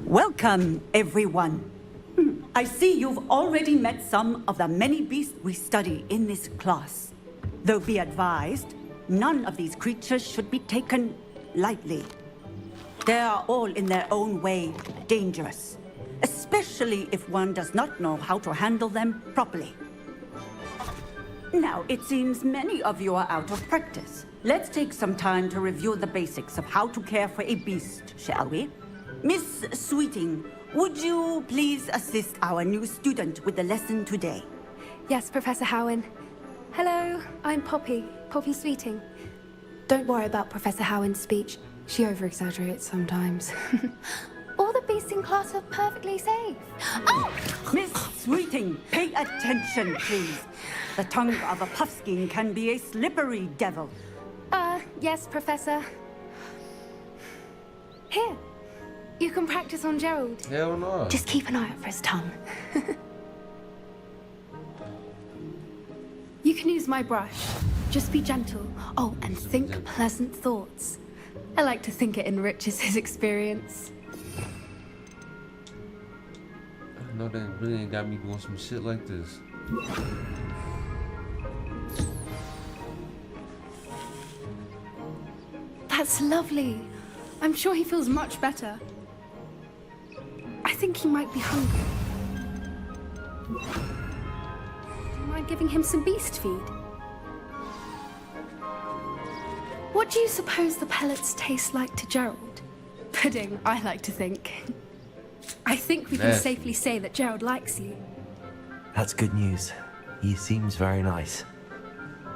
Welcome, everyone. I see you've already met some of the many beasts we study in this class. Though be advised, none of these creatures should be taken lightly. They are all in their own way dangerous, especially if one does not know how to handle them properly. Now, it seems many of you are out of practice. Let's take some time to review the basics of how to care for a beast, shall we? Miss Sweeting, would you please assist our new student with the lesson today? Yes, Professor Howen. Hello, I'm Poppy Sweeting. Don't worry about Professor Howen's speech. She over-exaggerates sometimes. All the beasts in class are perfectly safe. Oh! Miss Sweeting, pay attention, please. The tongue of a puffskein can be a slippery devil. Yes, Professor. Here. You can practice on Gerald. Hell no. Just keep an eye out for his tongue. You can use my brush. Just be gentle. Oh, and think pleasant thoughts. I like to think it enriches his experience. I know that really ain't got me doing some shit like this. That's lovely. I'm sure he feels much better. I think he might be hungry. Do you mind giving him some beast feed? What do you suppose the pellets taste like to Gerald? Pudding, I like to think. I think we can safely say that Gerald likes you. That's good news. He seems very nice.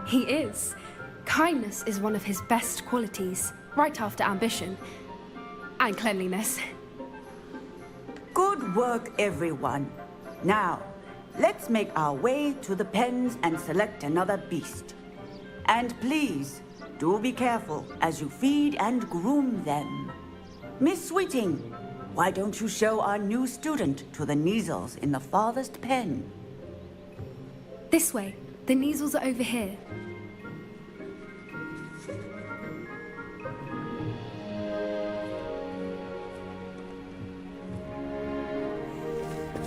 He is. Kindness is one of his best qualities, right after ambition. And cleanliness. Good work, everyone. Now, let's make our way to the pens and select another beast. And please, do be careful as you feed and groom them. Miss Sweeting, why don't you show our new student to the Neasels in the farthest pen? This way. The Neasels are over here.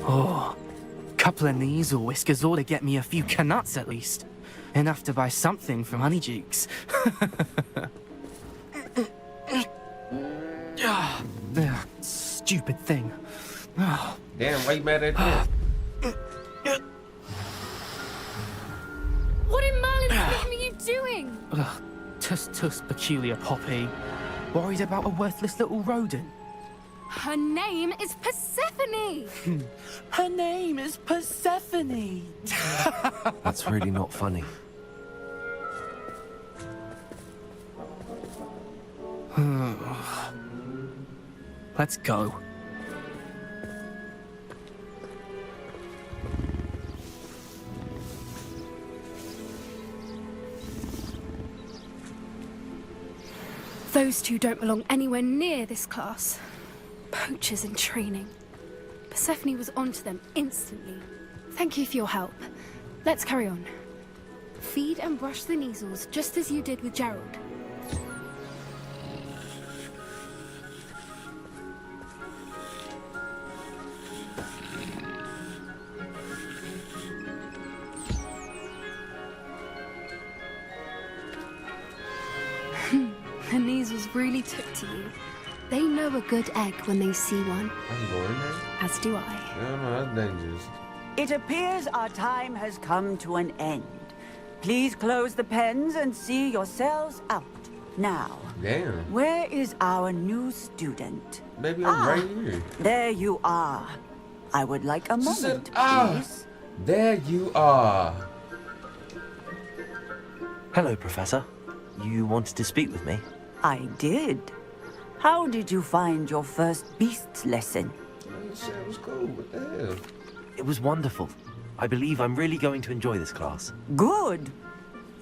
Oh, couple of Neasel whiskers ought to get me a few canuts at least. Enough to buy something from Honeydukes. Stupid thing. Damn, why you mad at that? What in Merlin's name are you doing? Tuss peculiar Poppy. Worried about a worthless little rodent. Her name is Persephone! Her name is Persephone! That's really not funny. Let's go. Those two don't belong anywhere near this class. Poachers in training. Persephone was onto them instantly. Thank you for your help. Let's carry on. Feed and brush the Neasels just as you did with Gerald. The Neasels really took to you. They know a good egg when they see one. I can go in there? As do I. Hell no, that's dangerous. It appears our time has come to an end. Please close the pens and see yourselves out. Now, Damn. where is our new student? Baby, I'm right here. There you are. I would like a She moment, said, please. There you are. Hello, Professor. You wanted to speak with me? I did. How did you find your first beasts lesson? Shit, it was cool. What the hell? It was wonderful. I believe I'm really going to enjoy this class. Good.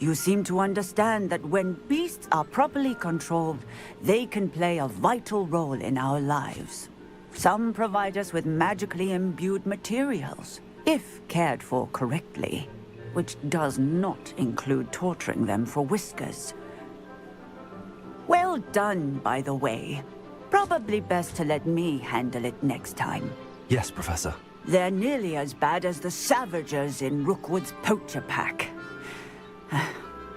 You seem to understand that when beasts are properly controlled, they can play a vital role in our lives. Some provide us with magically imbued materials, if cared for correctly, which does not include torturing them for whiskers. Well done, by the way. Probably best to let me handle it next time. Yes, Professor. They're nearly as bad as the Savagers in Rookwood's poacher pack.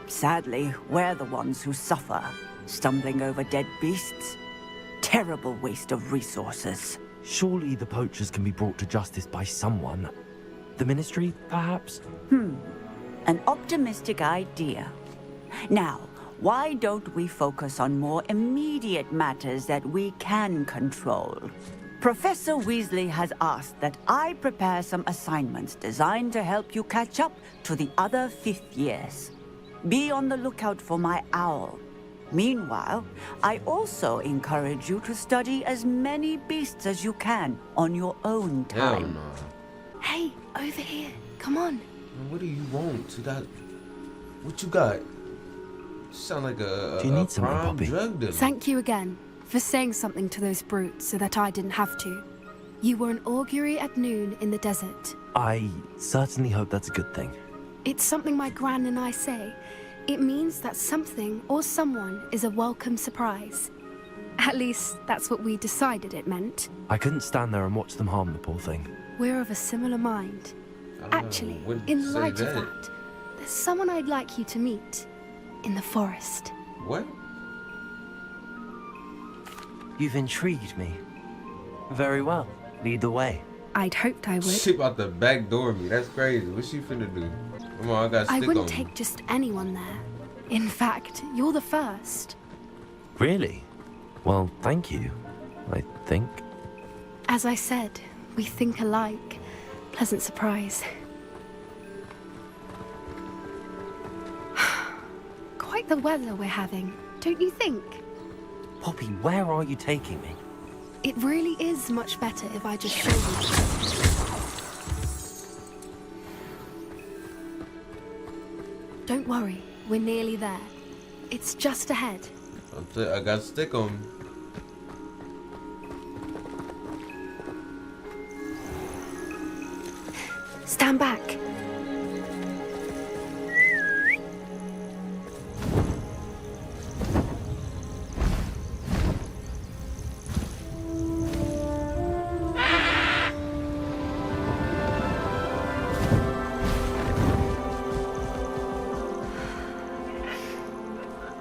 Sadly, we're the ones who suffer, stumbling over dead beasts. Terrible waste of resources. Surely the poachers can be brought to justice by someone. The Ministry, perhaps? An optimistic idea. Now, why don't we focus on more immediate matters that we can control? Professor Weasley has asked that I prepare some assignments designed to help you catch up to the other fifth years. Be on the lookout for my owl. Meanwhile, I also encourage you to study as many beasts as you can on your own Hell time. no. Hey, over here. Come on. Man, what do you want? What you got? You sound like a, Do you a need something, prime Poppy? drug dealer. Thank you again for saying something to those brutes so that I didn't have to. You were an augury at noon in the desert. I certainly hope that's a good thing. It's something my gran and I say. It means that something or someone is a welcome surprise. At least, that's what we decided it meant. I couldn't stand there and watch them harm the poor thing. We're of a similar mind. Actually, in light of that, there's someone I'd like you to meet. In the forest. What? You've intrigued me. Very well. Lead the way. I'd hoped I would. She about to backdoor me. That's crazy. What she finna do? Come on, I got I stick wouldn't on take me. just anyone there. In fact, you're the first. Really? Well, thank you, I think. As I said, we think alike. Pleasant surprise. Quite the weather we're having, don't you think? Poppy, where are you taking me? It really is much better if I just show you. Don't worry, we're nearly there. It's just ahead. I got stick on me. Stand back.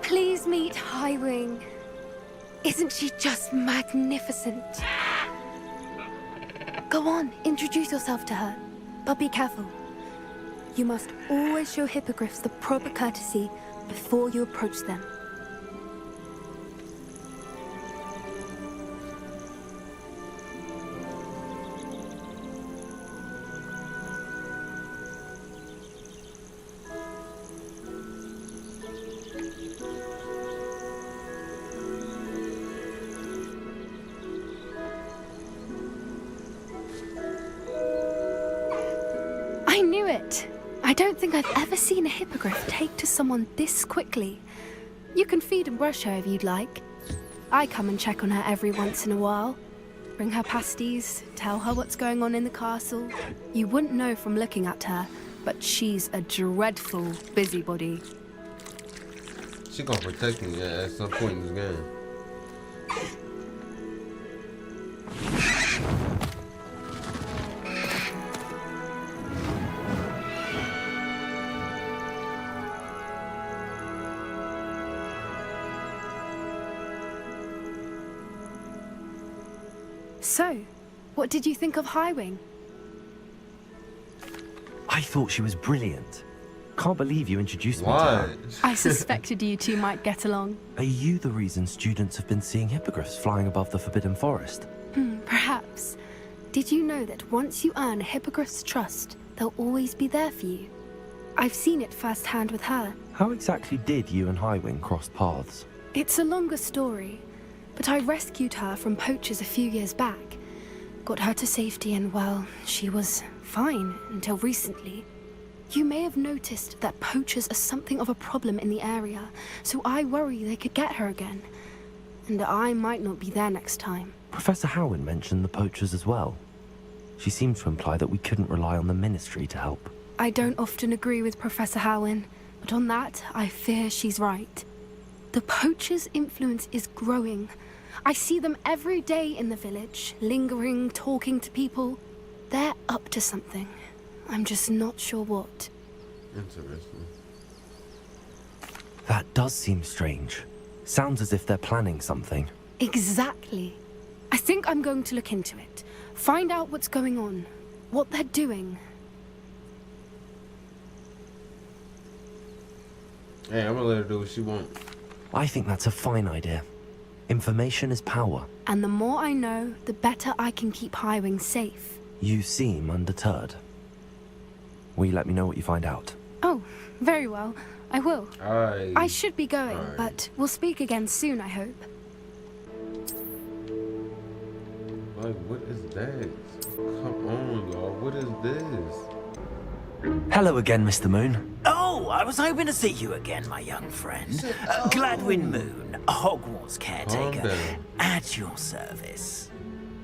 Please meet Highwing. Isn't she just magnificent? Go on, introduce yourself to her. But be careful. You must always show hippogriffs the proper courtesy before you approach them. I knew it! I don't think I've ever seen a hippogriff take to someone this quickly. You can feed and brush her if you'd like. I come and check on her every once in a while. Bring her pasties, tell her what's going on in the castle. You wouldn't know from looking at her, but she's a dreadful busybody. She gonna protect me at some point in this game. So, what did you think of Highwing? I thought she was brilliant. Can't believe you introduced me to Why? her. I suspected you two might get along. Are you the reason students have been seeing hippogriffs flying above the Forbidden Forest? Perhaps. Did you know that once you earn a hippogriff's trust, they'll always be there for you? I've seen it firsthand with her. How exactly did you and Highwing cross paths? It's a longer story, but I rescued her from poachers a few years back. Got her to safety and, well, she was fine until recently. You may have noticed that poachers are something of a problem in the area, so I worry they could get her again. And I might not be there next time. Professor Howin mentioned the poachers as well. She seemed to imply that we couldn't rely on the Ministry to help. I don't often agree with Professor Howin, but on that, I fear she's right. The poachers' influence is growing. I see them every day in the village, lingering, talking to people. They're up to something. I'm just not sure what. Interesting. That does seem strange. Sounds as if they're planning something. Exactly. I think I'm going to look into it. Find out what's going on. What they're doing. Hey, I'm gonna let her do what she wants. I think that's a fine idea. Information is power. And the more I know, the better I can keep Highwing safe. You seem undeterred. Will you let me know what you find out? Oh, very well. I will. Alright. I should be going, Alright. but we'll speak again soon, I hope. Like, what is that? Come on, y'all. What is this? Hello again, Mr. Moon. Oh, I was hoping to see you again, my young friend. Gladwin Moon, Hogwarts caretaker, down. at your service.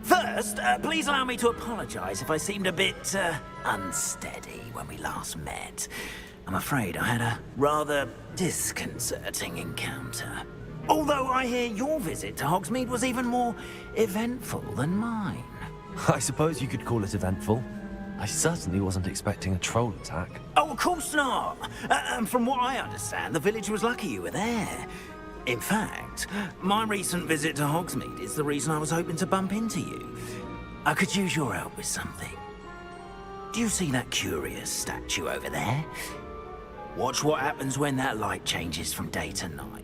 First, please allow me to apologize if I seemed a bit unsteady when we last met. I'm afraid I had a rather disconcerting encounter. Although I hear your visit to Hogsmeade was even more eventful than mine. I suppose you could call it eventful. I certainly wasn't expecting a troll attack. Oh, of course not. And from what I understand, the village was lucky you were there. In fact, my recent visit to Hogsmeade is the reason I was hoping to bump into you. I could use your help with something. Do you see that curious statue over there? Watch what happens when that light changes from day to night.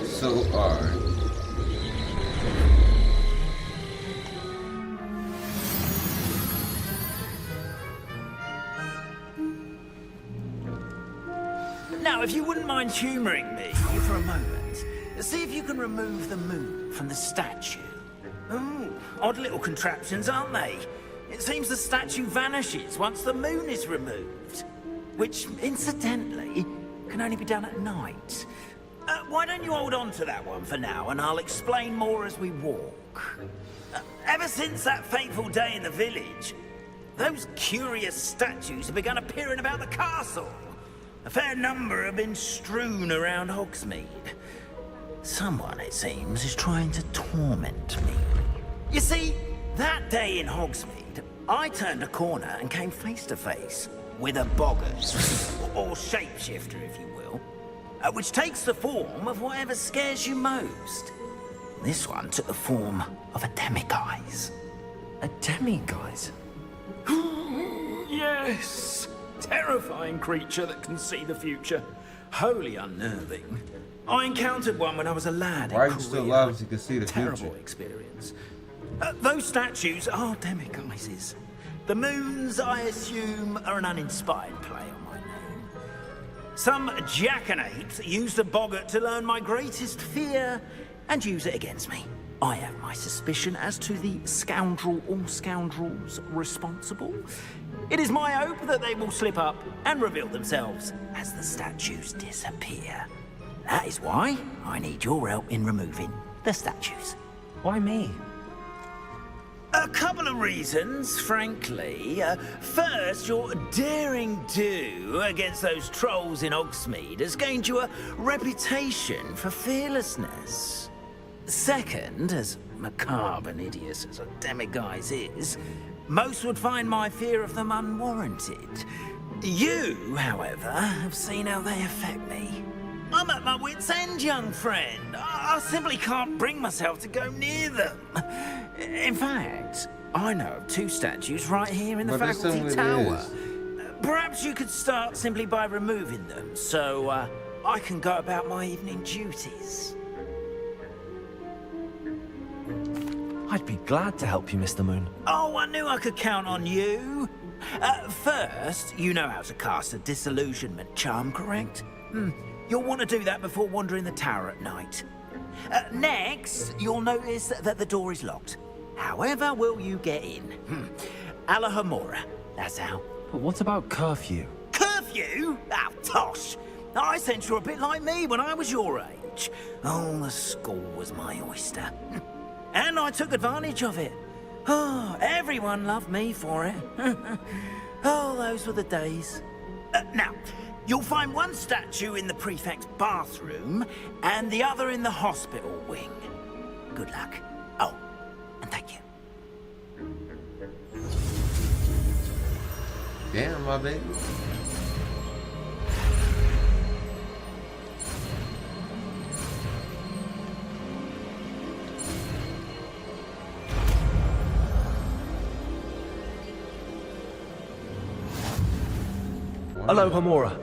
So, alright. Now, if you wouldn't mind humoring me for a moment, see if you can remove the moon from the statue. Ooh, odd little contraptions, aren't they? It seems the statue vanishes once the moon is removed. Which, incidentally, can only be done at night. Why don't you hold on to that one for now, and I'll explain more as we walk. Ever since that fateful day in the village, those curious statues have begun appearing about the castle. A fair number have been strewn around Hogsmeade. Someone, it seems, is trying to torment me. You see, that day in Hogsmeade, I turned a corner and came face to face with a boggart, or shapeshifter, if you will, which takes the form of whatever scares you most. This one took the form of a demiguise. A demiguise? Yes! Terrifying creature that can see the future. Wholly unnerving. I encountered one when I was a lad. Why are you still alive if you can see the Terrible future? experience. Those statues are demiguises. The moons, I assume, are an uninspired play on my name. Some jackanapes used a boggart to learn my greatest fear and use it against me. I have my suspicion as to the scoundrel or scoundrels responsible. It is my hope that they will slip up and reveal themselves as the statues disappear. That is why I need your help in removing the statues. Why me? A couple of reasons, frankly. First, your daring do against those trolls in Hogsmeade has gained you a reputation for fearlessness. Second, as macabre and hideous as a demiguise is, most would find my fear of them unwarranted. You, however, have seen how they affect me. I'm at my wit's end, young friend. I simply can't bring myself to go near them. In fact, I know of two statues right here in the But that's faculty not what it tower. is. Perhaps you could start simply by removing them, so I can go about my evening duties. I'd be glad to help you, Mr. Moon. Oh, I knew I could count on you. First, you know how to cast a disillusionment charm, correct? You'll want to do that before wandering the tower at night. Next, you'll notice that the door is locked. However will you get in? Alahamora, that's how. But what about curfew? Curfew? Oh, tosh. I sense you're a bit like me when I was your age. Oh, the school was my oyster. And I took advantage of it. Oh, everyone loved me for it. Oh, those were the days. Now, You'll find one statue in the prefect's bathroom and the other in the hospital wing. Good luck. Oh, and thank you. Damn, my baby. Hello, Homura.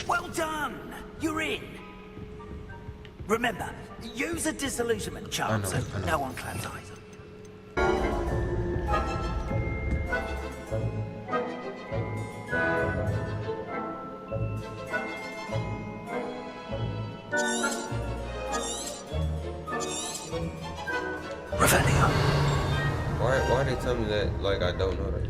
Well done! You're in. Remember, use a disillusionment charm so I know. no one claps either. Revelio. Why they tell me that like I don't know that?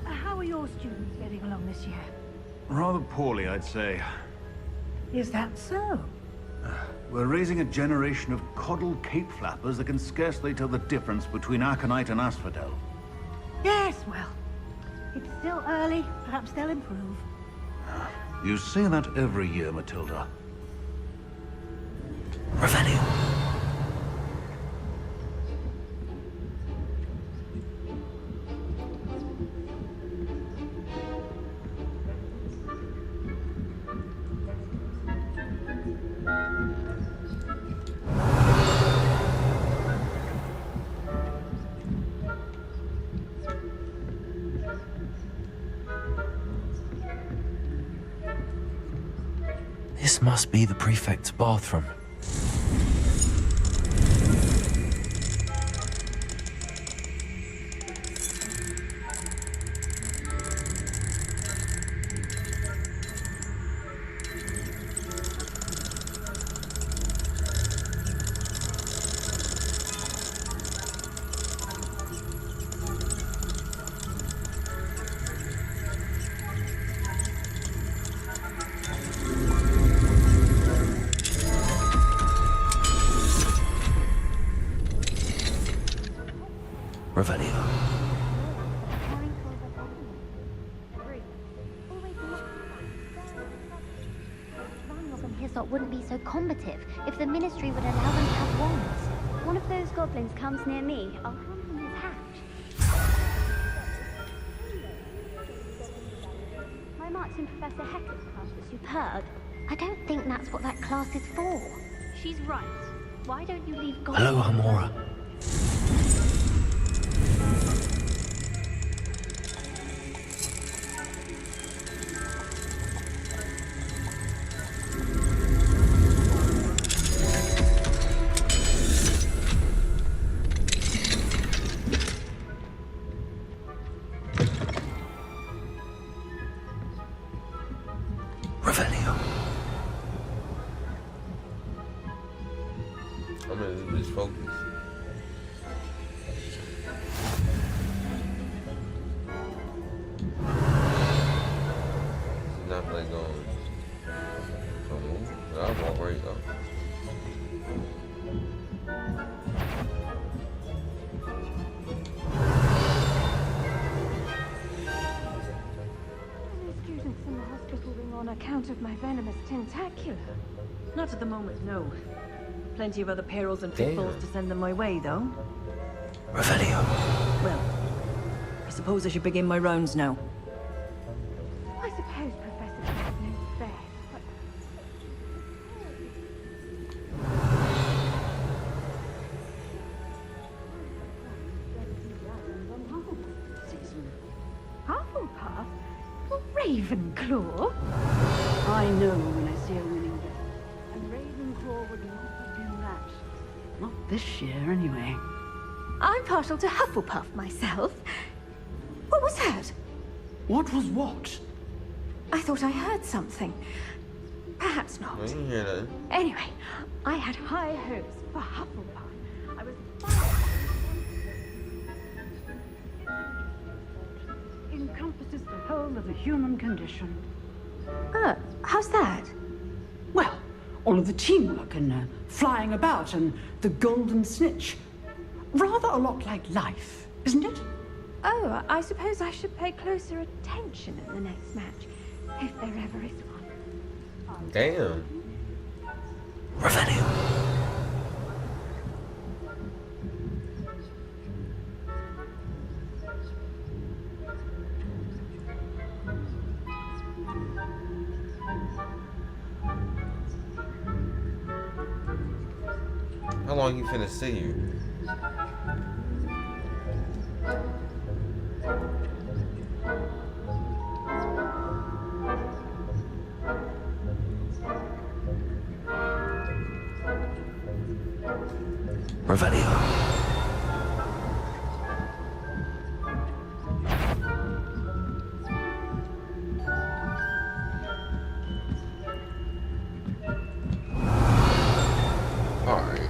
How are your students getting along this year? Rather poorly, I'd say. Is that so? We're raising a generation of coddled cape flappers that can scarcely tell the difference between Aconite and Asphodel. Yes, well, it's still early. Perhaps they'll improve. You say that every year, Matilda. Revelio. This must be the prefect's bathroom. Revelio. Ranrok and Hyssop wouldn't be so combative if the Ministry would allow them to have wands. One of those goblins comes near me, I'll hand him his hatch. My marks in Professor Hector's class were superb. I don't think that's what that class is for. She's right. Why don't you leave goblins? Hello, Homura. Revelio. I'm gonna just focus. It's not like going. Don't move. I'll walk right up. Students in the hospital wing on account of my venomous tentacular. Not at the moment, no. Plenty of other perils and Damn. pitfalls to send them my way, though. Revelio. Well, I suppose I should begin my rounds now. I suppose Professor Jack knows best, but... Hufflepuff? Well, Raven. Ravenclaw? I know when I see a winning game. And Ravenclaw would not have been that. Not this year, anyway. I'm partial to Hufflepuff myself. What was that? What was what? I thought I heard something. Perhaps not. I didn't hear that. Anyway, I had high hopes for Hufflepuff. I was encompasses the whole of the human condition. How's that? Well, all of the teamwork and flying about and the golden snitch. Rather a lot like life, isn't it? Oh, I suppose I should pay closer attention in the next match, if there ever is one. Damn. Revelio. How long you finna see you? Revelio. Alright.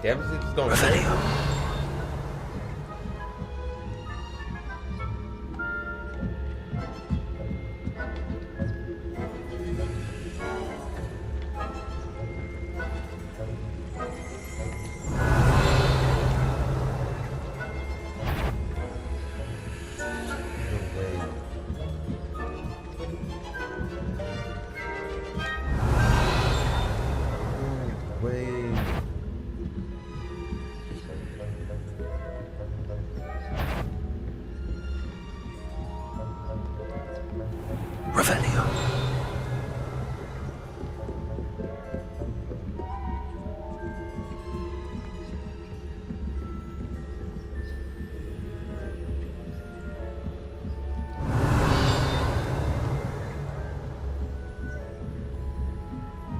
Damn it, it's going Revelio. Revelio.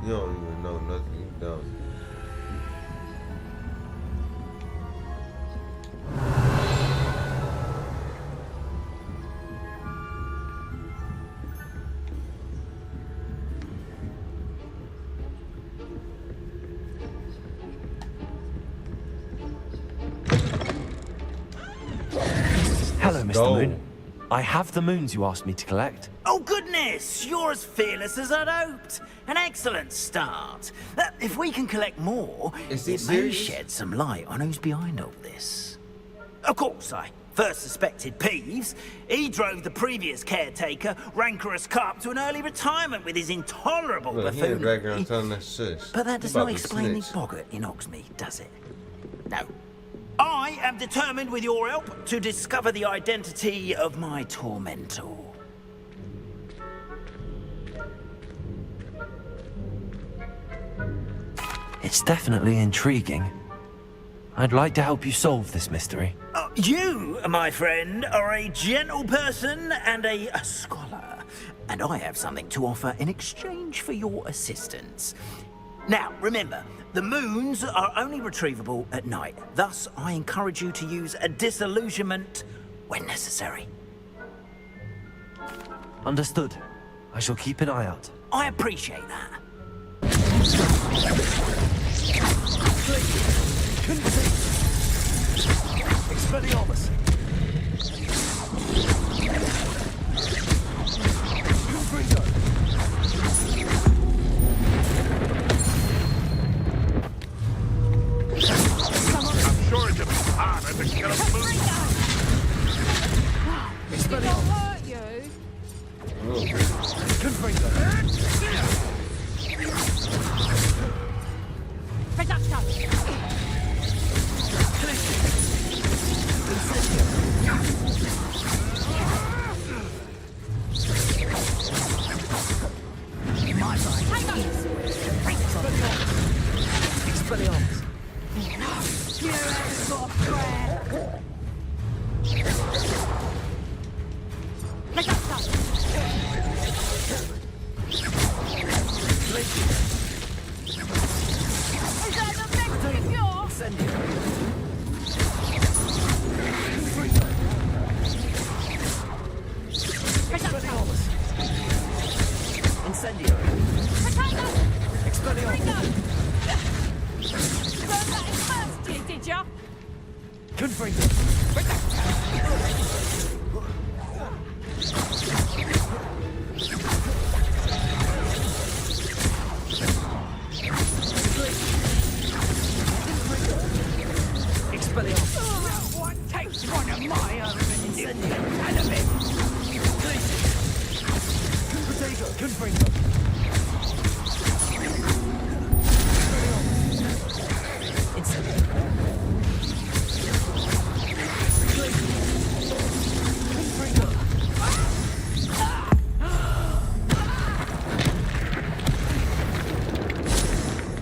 You don't even know nothing. You dumb. Hello, Mr. go. Moon. I have the moons you asked me to collect. Oh, goodness! You're as fearless as I'd hoped. An excellent start. If we can collect more, Is he it may serious? shed some light on who's behind all this. Of course, I first suspected Peeves. He drove the previous caretaker, Rancorous Carp, to an early retirement with his intolerable Look, he ain't dragging around buffoonery. telling that sis. But that does About not to explain the snitch. boggart in Hogsmeade, does it? No. I am determined, with your help, to discover the identity of my tormentor. It's definitely intriguing. I'd like to help you solve this mystery. You, my friend, are a gentle person and a scholar, and I have something to offer in exchange for your assistance. Now, remember, the moons are only retrievable at night. Thus, I encourage you to use a disillusionment when necessary. Understood. I shall keep an eye out. I appreciate that. Expelliarmus! I'm sure it's a bit harder to kill a moon. A little bit.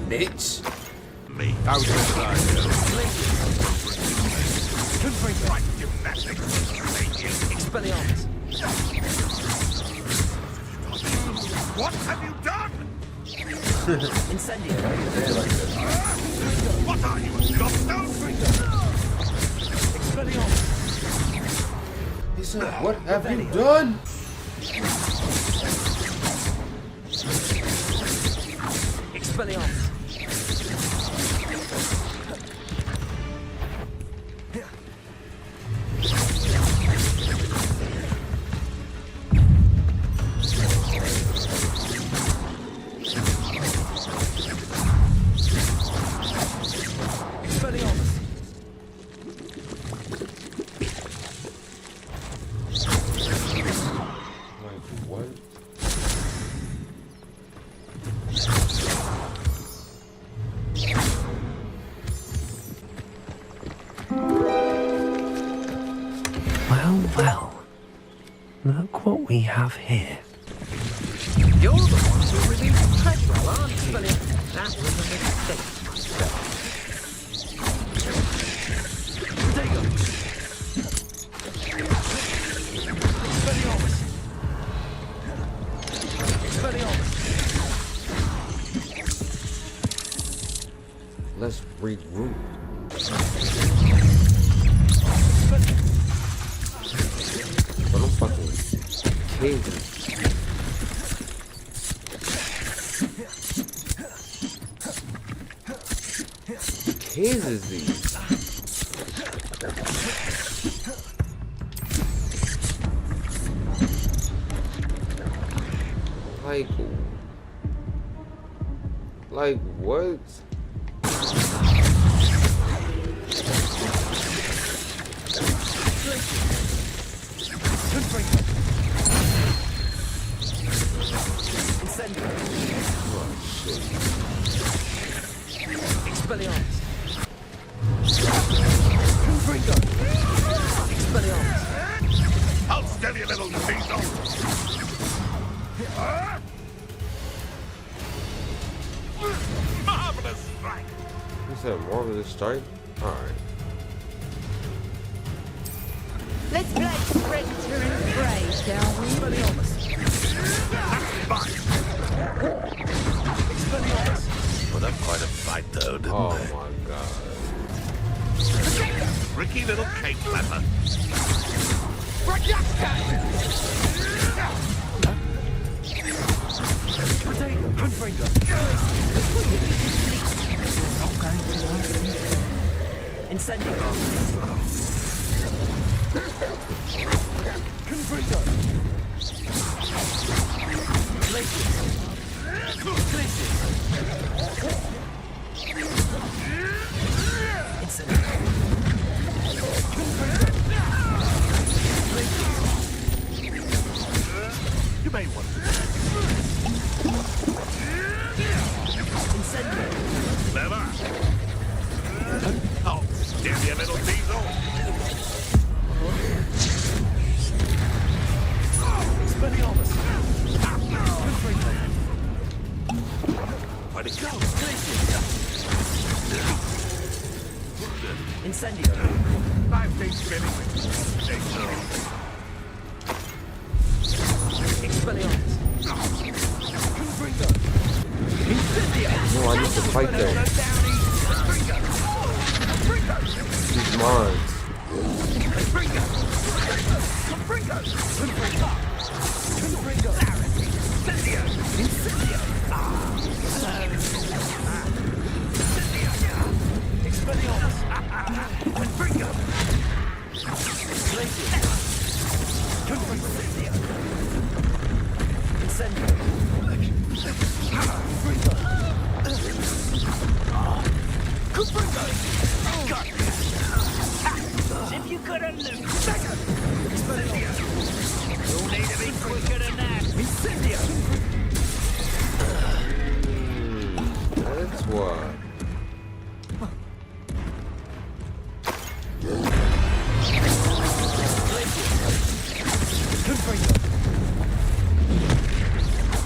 Bitch. Me. Out of Expelliarmus. What have you done? Incendio. What are you, a gobstone? He said, what have you done? Expelliarmus. Well, look what we have here. You're the one who released Forreal, aren't you? That was a mistake. There you go. Expelliarmus. Let's regroup. But I'm fucking kidding. Kids is these? Like what? Expelliarmus. Expelliarmus. I'll steady a little diesel. Marvelous strike. You said marvelous strike? Alright. Let's play Predator and Prey, shall we? Expelliarmus. Expelliarmus. Put up quite a fight though, didn't Oh they? my god. Tricky little cake flapper. Incendio. You may want to. Clever. Oh, damn you little diesel. Expelliarmus. Where'd it go? Incendio. 5 days spinning. Expelliarmus. No, I need to fight them. These mines. Expelliarmus. got a loot. Incendio. You'll need to be quicker than that. Incendio. That's why.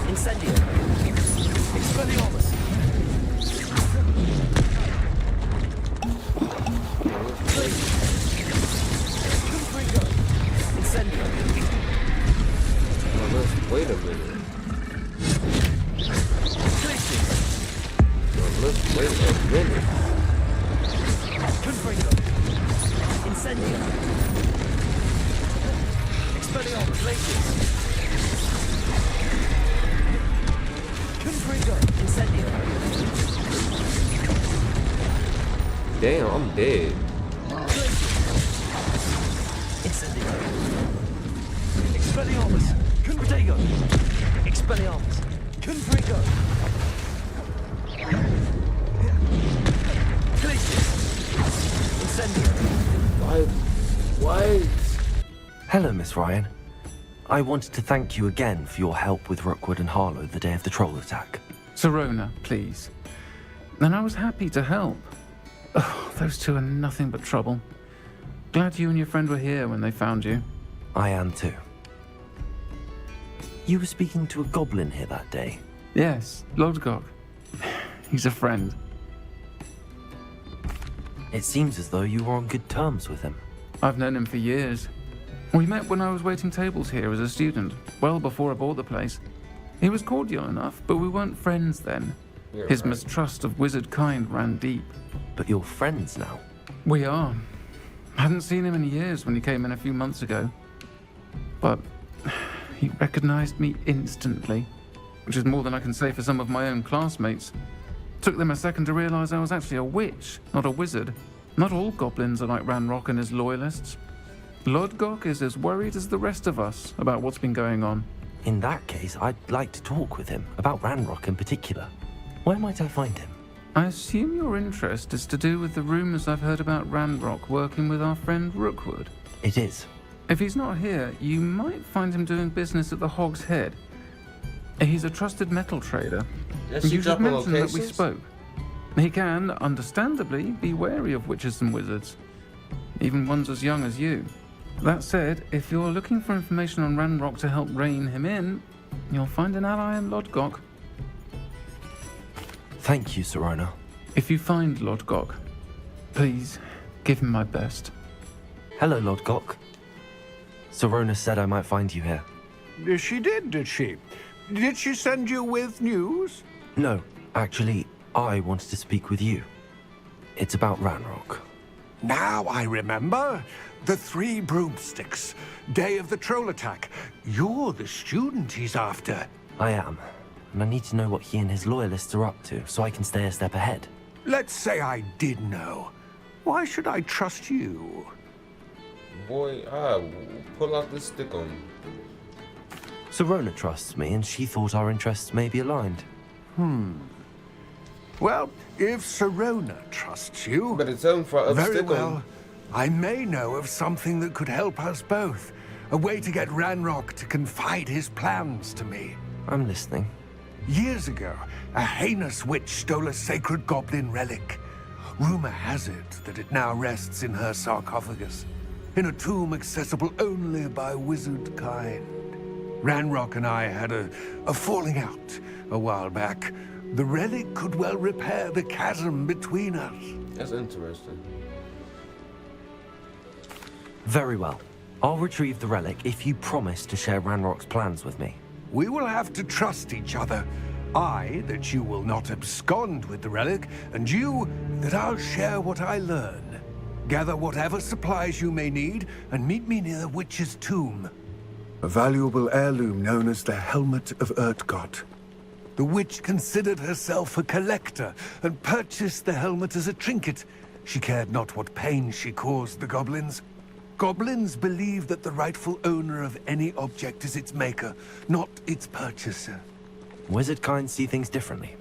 Incendio. Expelliarmus. Incendio. Oh, wait a minute. Let's wait a minute. Incendio. Expelliarmus. Incendio. Damn, I'm dead. Incendio. Expelliarmus. Protego. Expelliarmus. Confrigo. Incendio. Why? Hello, Miss Ryan. I wanted to thank you again for your help with Rookwood and Harlow the day of the troll attack. Sirona, please. And I was happy to help. Oh, those two are nothing but trouble. Glad you and your friend were here when they found you. I am too. You were speaking to a goblin here that day. Yes, Lodgok. He's a friend. It seems as though you were on good terms with him. I've known him for years. We met when I was waiting tables here as a student, well before I bought the place. He was cordial enough, but we weren't friends then. His mistrust of wizard kind ran deep. But you're friends now? We are. I hadn't seen him in years when he came in a few months ago. But he recognized me instantly, which is more than I can say for some of my own classmates. Took them a second to realize I was actually a witch, not a wizard. Not all goblins are like Ranrok and his loyalists. Lodgok is as worried as the rest of us about what's been going on. In that case, I'd like to talk with him, about Ranrok in particular. Where might I find him? I assume your interest is to do with the rumors I've heard about Ranrok working with our friend Rookwood. It is. If he's not here, you might find him doing business at the Hog's Head. He's a trusted metal trader. You should mention that we spoke. He can, understandably, be wary of witches and wizards, even ones as young as you. That said, if you're looking for information on Ranrok to help rein him in, you'll find an ally in Lodgok. Thank you, Sirona. If you find Lodgok, please give him my best. Hello, Lodgok. Sirona said I might find you here. She did she? Did she send you with news? No, actually, I wanted to speak with you. It's about Ranrok. Now I remember. The 3 broomsticks. Day of the troll attack. You're the student he's after. I am. And I need to know what he and his loyalists are up to, so I can stay a step ahead. Let's say I did know. Why should I trust you? Boy, pull out this stick on me. Sirona trusts me, and she thought our interests may be aligned. Well, if Sirona trusts you, But it's on for a very stick well. on. I may know of something that could help us both. A way to get Ranrok to confide his plans to me. I'm listening. Years ago, a heinous witch stole a sacred goblin relic. Rumor has it that it now rests in her sarcophagus, in a tomb accessible only by wizard kind. Ranrok and I had a falling out a while back. The relic could well repair the chasm between us. That's interesting. Very well. I'll retrieve the relic if you promise to share Ranrock's plans with me. We will have to trust each other. I, that you will not abscond with the relic, and you, that I'll share what I learn. Gather whatever supplies you may need, and meet me near the witch's tomb. A valuable heirloom known as the Helmet of Urtgott. The witch considered herself a collector, and purchased the helmet as a trinket. She cared not what pain she caused the goblins. Goblins believe that the rightful owner of any object is its maker, not its purchaser. Wizard kind see things differently.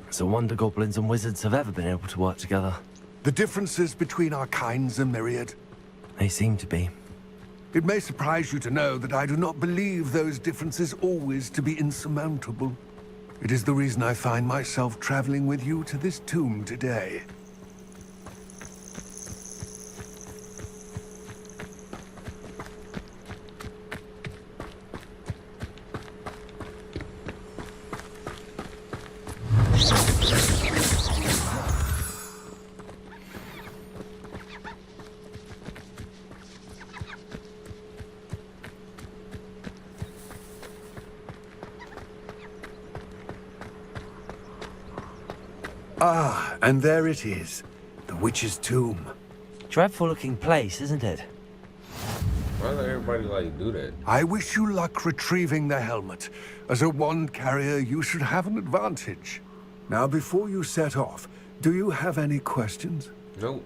It's a wonder goblins and wizards have ever been able to work together. The differences between our kinds are myriad. They seem to be. It may surprise you to know that I do not believe those differences always to be insurmountable. It is the reason I find myself traveling with you to this tomb today. Ah, and there it is. The witch's tomb. Dreadful looking place, isn't it? Why does everybody like do that? I wish you luck retrieving the helmet. As a wand carrier, you should have an advantage. Now, before you set off, do you have any questions? Nope.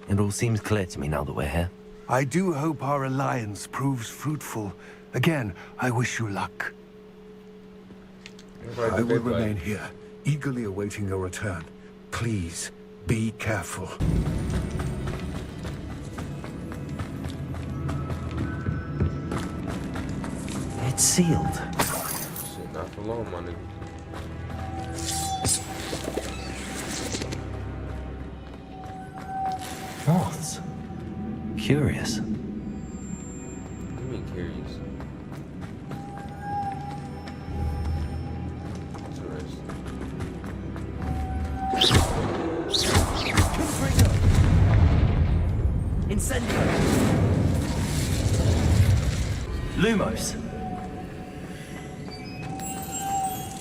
It all seems clear to me now that we're here. I do hope our alliance proves fruitful. Again, I wish you luck. I will remain here, eagerly awaiting your return. Please, be careful. It's sealed. Shit, not for long, my nigga. Moths. Curious. What do you mean curious? Incendio! Lumos!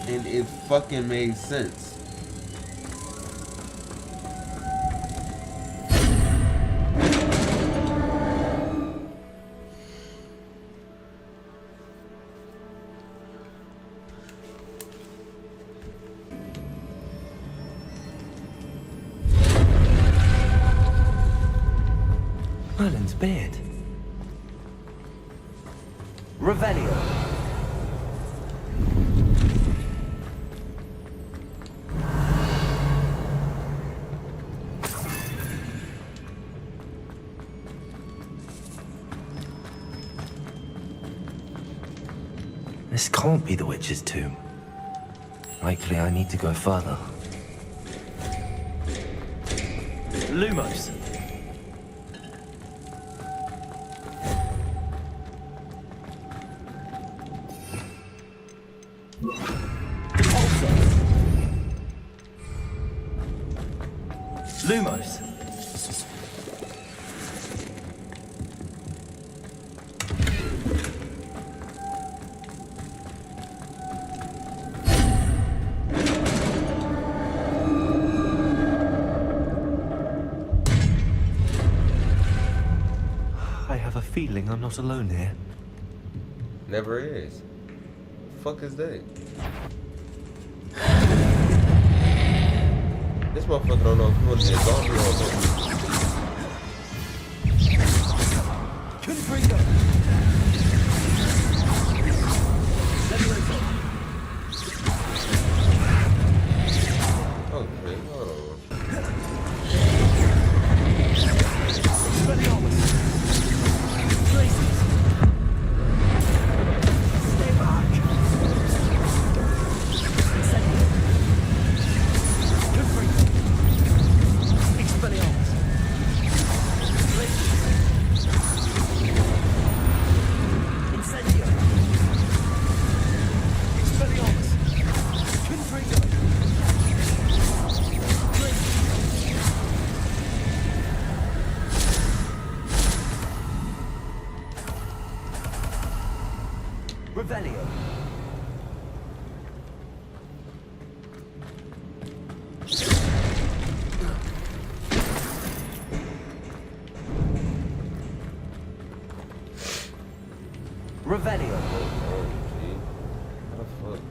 And it fucking made sense. Merlin's beard. Revelio. This can't be the witch's tomb. Likely I need to go further. Lumos. Lumos. I have a feeling I'm not alone here. Never is. Fuck is that? This motherfucker don't know if he wants to be a zombie or not. Okay, hold on. Revelio. Revelio. How the fuck?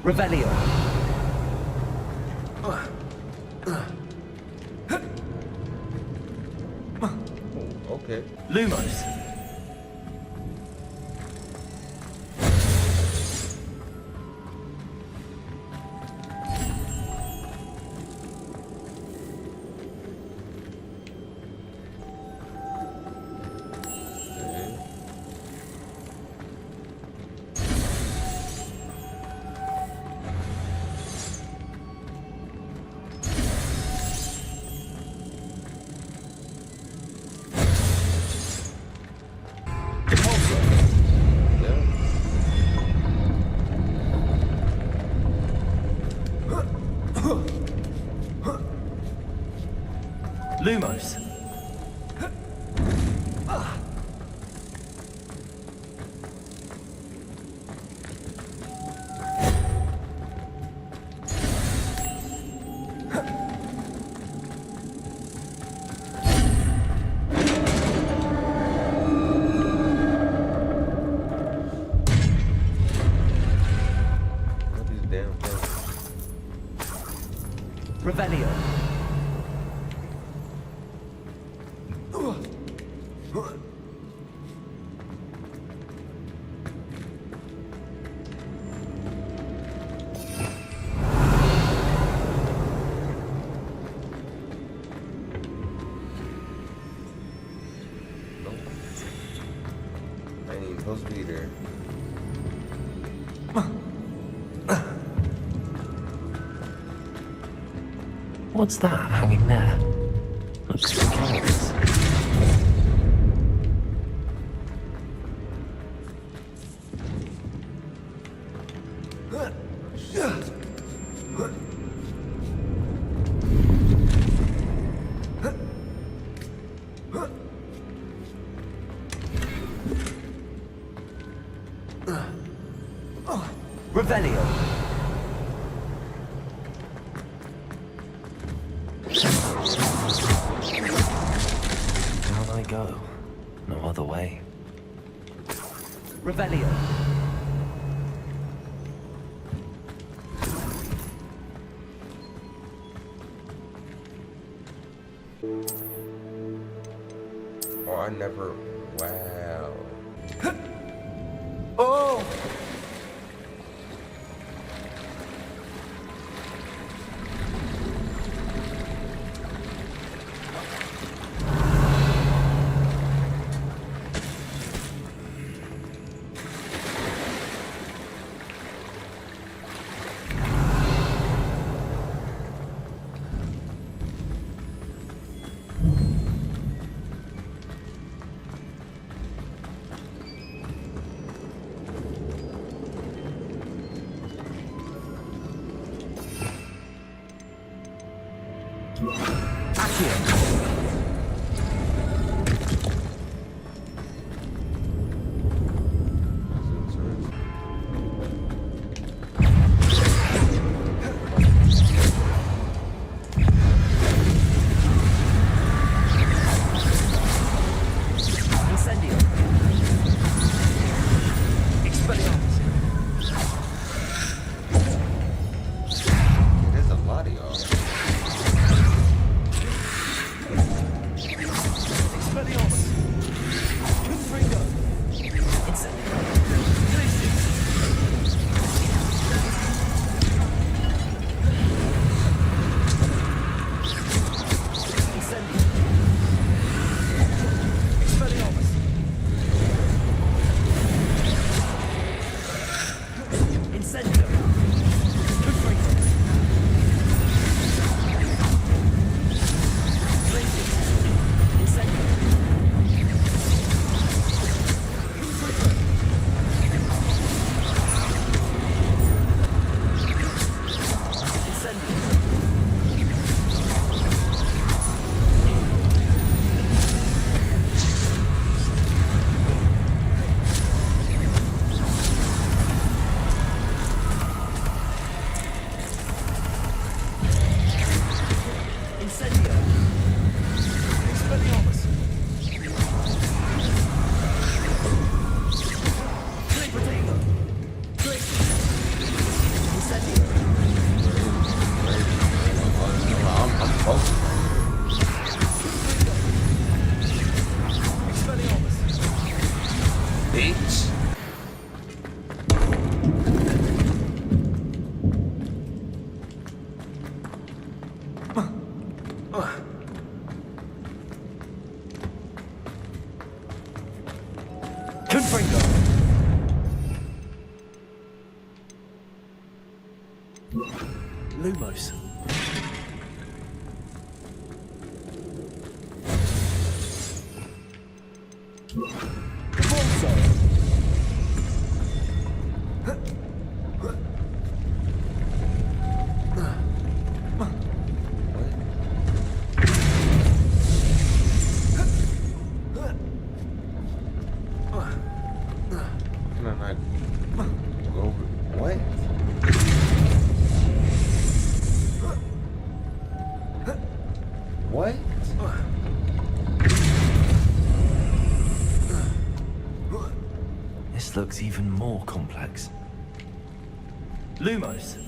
Revelio. Okay. Lumos. Lumos. What these damn things? Revelio. I ain't even supposed to be there. What's that hanging there? Looks precarious. Revelio. Down I go. No other way. Revelio. Oh, I never. Wow. Oh! There's a lot of y'all. bitch. Lumos. Can I not go over? What? What? This looks even more complex. Lumos.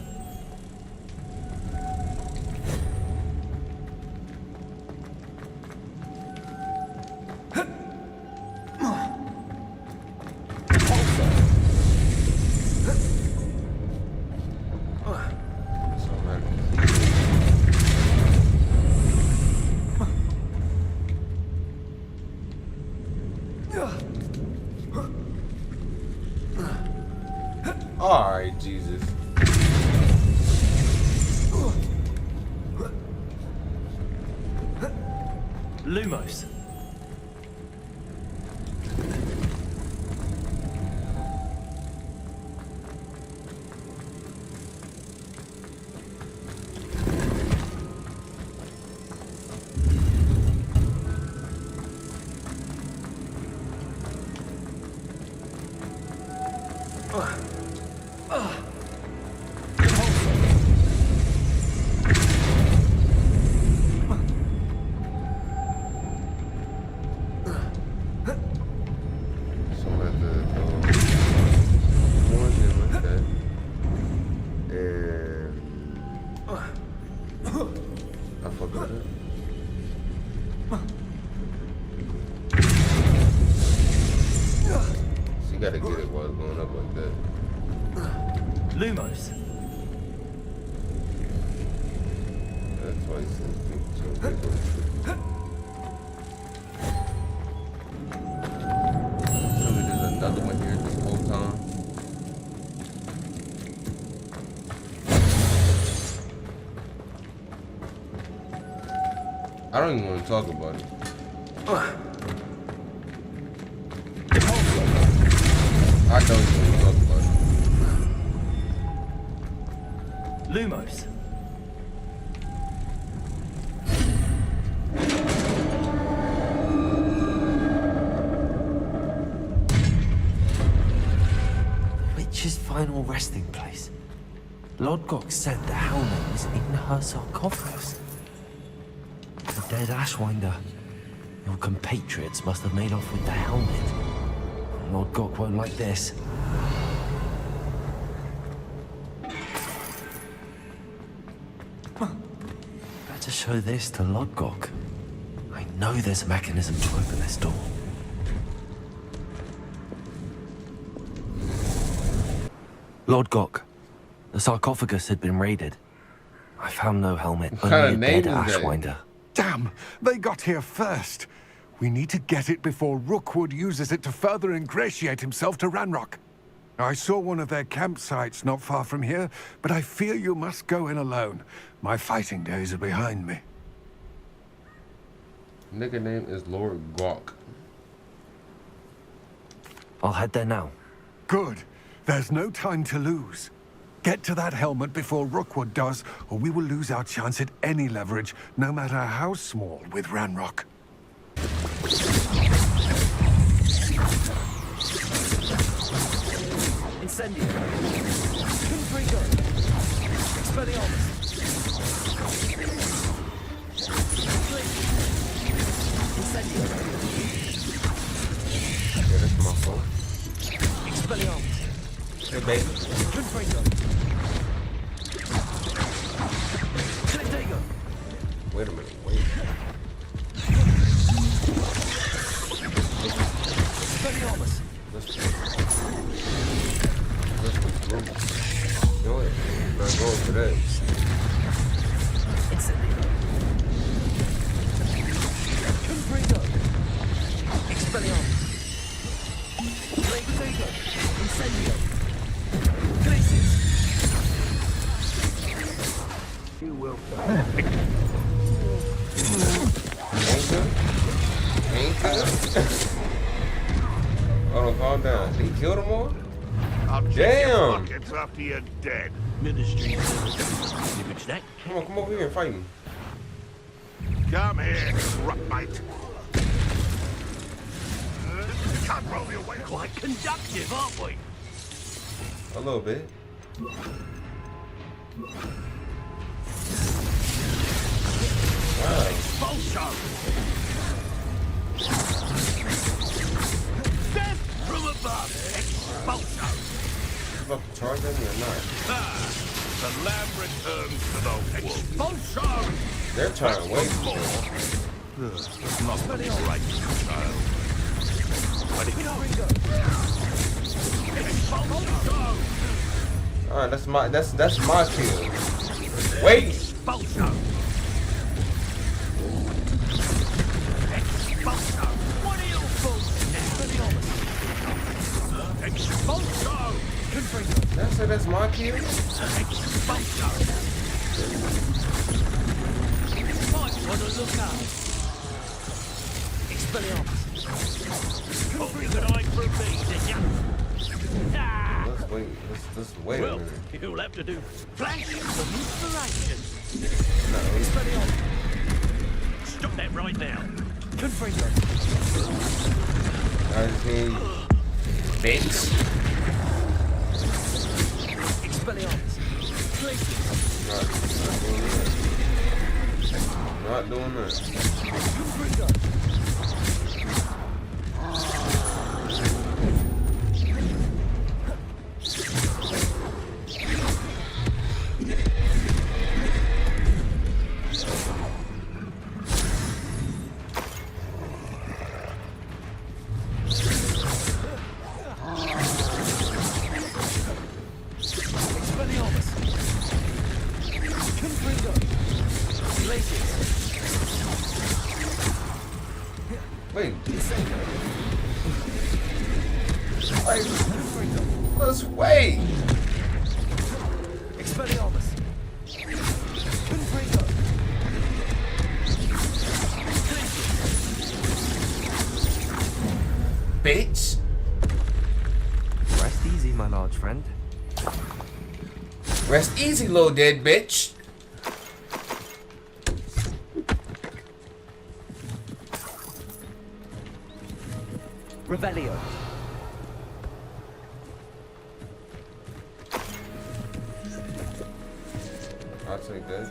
Alright, Jesus. Lumos. You gotta get it while it's going up like that. Lumos. That's why it's so big. Tell me there's another one here this whole time. I don't even want to talk about it. I don't even want to talk about it. Lumos. Witch's final resting place. Lodgok said the helmet was in her sarcophagus. The dead Ashwinder. Your compatriots must have made off with the helmet. Lodgok won't like this. Better show this to Lodgok. I know there's a mechanism to open this door. Lodgok, the sarcophagus had been raided. I found no helmet, only a dead Ashwinder. Damn! They got here first. We need to get it before Rookwood uses it to further ingratiate himself to Ranrok. I saw one of their campsites not far from here, but I fear you must go in alone. My fighting days are behind me. Nigga name is Lord Gawk. I'll head there now. Good. There's no time to lose. Get to that helmet before Rookwood does, or we will lose our chance at any leverage, no matter how small, with Ranrok. Incendio. Confringo. Expelliarmus. Incendio. Yeah, that's my fault. Expelliarmus. Hey, baby. Confringo. Clintego. Wait a minute, wait. Expelliarmus. Let's Incendio. Glacius. You will. Ain't good. Hold on, calm down. He killed them all? I'll check Damn. your pockets after you're dead. Ministry. Image that. Come over here and fight me. Come here, Rockbite. Can't roll your way. Quite conductive, aren't we? A little bit. Wow. Expulso. Death from above. Expulso. You about to charge at me or not? The lamb returns to the wolf. Expulso. They're trying to wait. Not very right, child. Alright, that's my kill. Wait! Expulso. Expulso. What are your faults? Expulso. Did I say that's my kill? Expulso. Might want to look up. Expelliarmus. Hope you got eye for me, did ya? Ah! Let's wait a Well, minute. you'll have to do flashes of inspiration. No. Expelliarmus. Stop that right now. Confringo. I just need bitch. Expelliarmus. Glacius. Not doing that. Confringo. Wait. Let's wait. Expelliarmus. Confringo. Bitch. Rest easy, my large friend. Rest easy, little dead bitch. Revelio. I'll take that.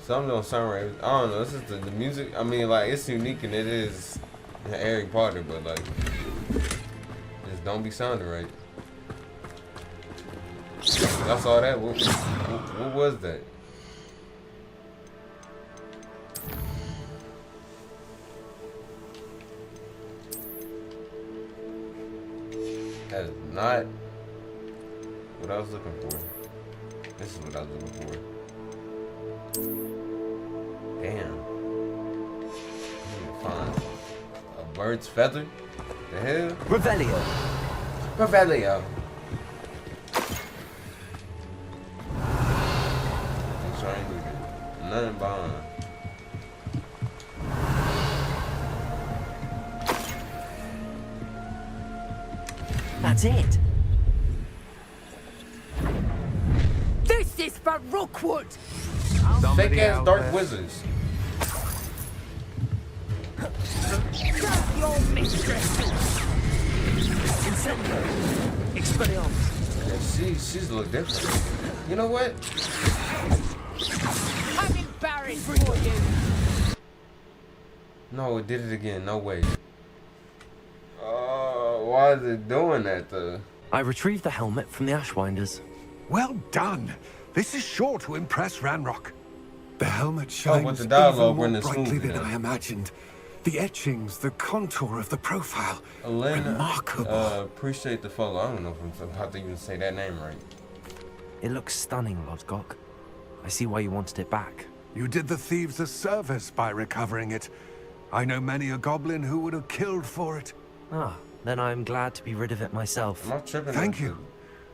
Something don't sound right. I don't know. This is the music. I mean, like, it's unique and it is Harry Potter, but like, just don't be sounding right. I saw that. What was that? That is not what I was looking for. This is what I was looking for. Damn. I need to find a bird's feather? The hell? Revelio. Revelio. Nothing behind. That's it. This is for Rookwood. Fake ass dark wizards. Serve your mistress. Incendio. Expelliarmus. Yeah, she's a little different. You know what? I'm embarrassed for you. No, it did it again. No way. Why is it doing that though? I retrieved the helmet from the Ashwinders. Well done. This is sure to impress Ranrok. The helmet with shines the dialogue even more running brightly smoothly than now. I imagined. The etchings, the contour of the profile. Elena, Remarkable. appreciate the follow. I don't know if I'm how to even say that name right. It looks stunning, Lodgok. I see why you wanted it back. You did the thieves a service by recovering it. I know many a goblin who would have killed for it. Ah, then I'm glad to be rid of it myself. I'm not tripping. Thank you.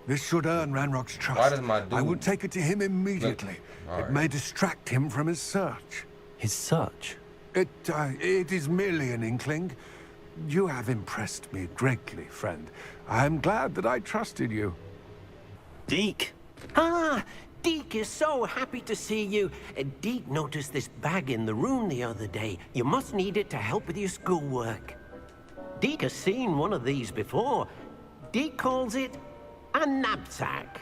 This should earn Ranrock's trust. Why does my dude... I will take it to him immediately. Look, it may distract him from his search. His search? It is merely an inkling. You have impressed me greatly, friend. I am glad that I trusted you. Deke. Ah, Deke is so happy to see you. Deke noticed this bag in the room the other day. You must need it to help with your schoolwork. Deke has seen one of these before. Deke calls it a knapsack.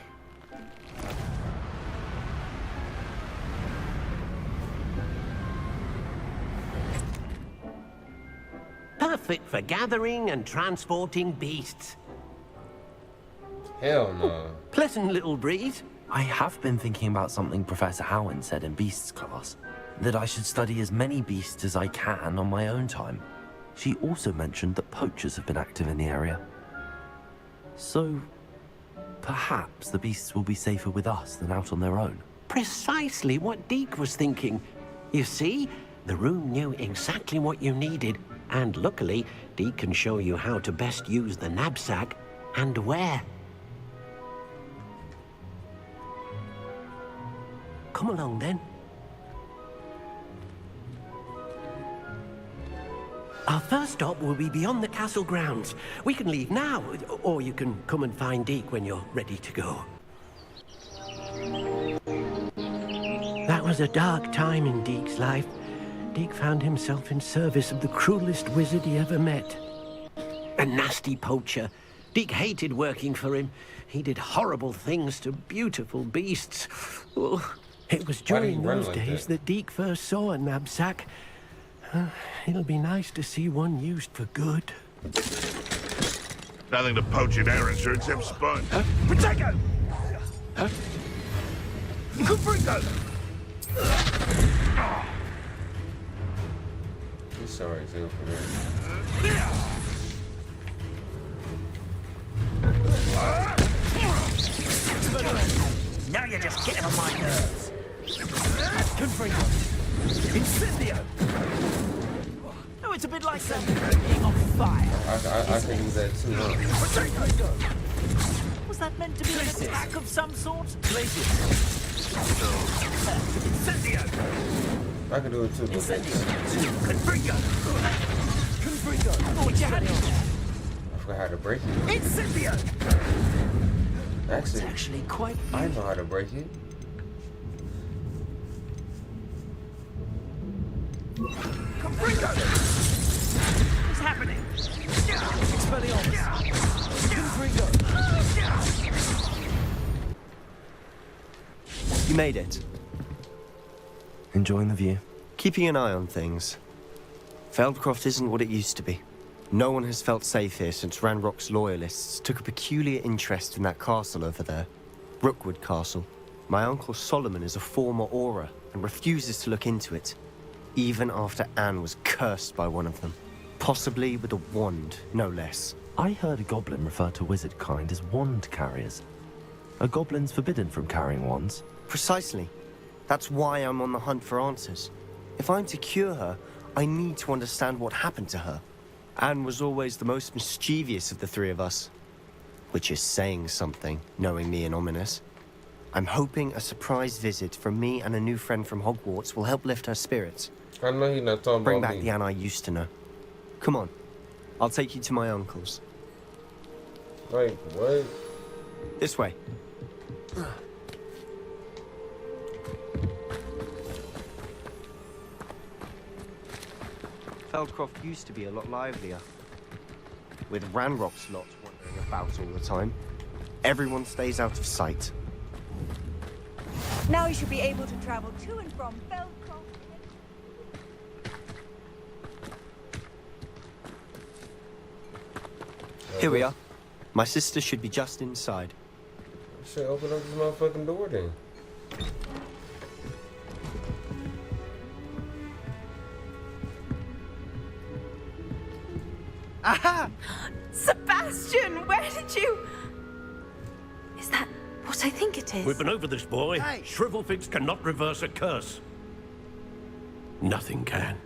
Perfect for gathering and transporting beasts. Hell no. Pleasant little breeze. I have been thinking about something Professor Howard said in Beasts class. That I should study as many beasts as I can on my own time. She also mentioned that poachers have been active in the area. So, perhaps the beasts will be safer with us than out on their own. Precisely what Deke was thinking. You see, the room knew exactly what you needed, and luckily, Deke can show you how to best use the knapsack and where. Come along then. Our first stop will be beyond the castle grounds. We can leave now, or you can come and find Deke when you're ready to go. That was a dark time in Deke's life. Deke found himself in service of the cruelest wizard he ever met. A nasty poacher. Deke hated working for him. He did horrible things to beautiful beasts. Oh, it was during those days that Deke first saw a knapsack. It'll be nice to see one used for good. Nothing to poach in Ayrshire except sponge. Protego! Confringo! He's sorry too for that. Now you're just getting on my nerves. Confringo! Incendio! Oh, it's a bit like being on fire. I can do that too, huh? Was that meant to be an attack of some sort? Places. Incendio! I can do it too, but Confringo! Confringo! What you had in there? I forgot how to break it. Incendio! Actually, quite. I know how to break it. Confringo! What's happening? Expelliarmus! Confringo! You made it. Enjoying the view? Keeping an eye on things. Feldcroft isn't what it used to be. No one has felt safe here since Ranrock's loyalists took a peculiar interest in that castle over there. Rookwood Castle. My uncle Solomon is a former Auror and refuses to look into it, even after Anne was cursed by one of them. Possibly with a wand, no less. I heard a goblin refer to wizard kind as wand carriers. Are goblins forbidden from carrying wands? Precisely. That's why I'm on the hunt for answers. If I'm to cure her, I need to understand what happened to her. Anne was always the most mischievous of the three of us. Which is saying something, knowing me and Ominous. I'm hoping a surprise visit from me and a new friend from Hogwarts will help lift her spirits. I know you're not talking Bring about back me. the Anne I used to know. Come on. I'll take you to my uncle's. Wait, what? This way. Feldcroft used to be a lot livelier. With Ranrock's lot wandering about all the time. Everyone stays out of sight. Now you should be able to travel to and from Feldcroft. Here we are. My sister should be just inside. Shit, open up this motherfucking door then. Aha! Sebastian, where did you... Is that what I think it is. We've been over this, boy. Hey. Shrivelfigs cannot reverse a curse. Nothing can.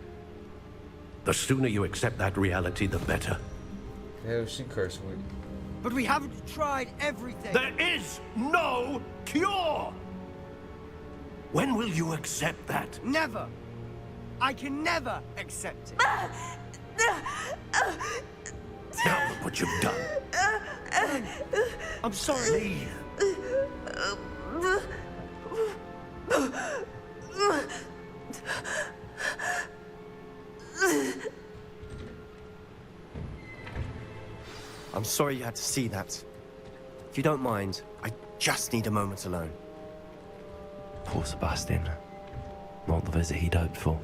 The sooner you accept that reality, the better. Hell, she cursed with. But we haven't tried everything. There is no cure! When will you accept that? Never. I can never accept it. Now look what you've done. I'm sorry. I'm sorry you had to see that. If you don't mind, I just need a moment alone. Poor Sebastian. Not the visit he'd hoped for.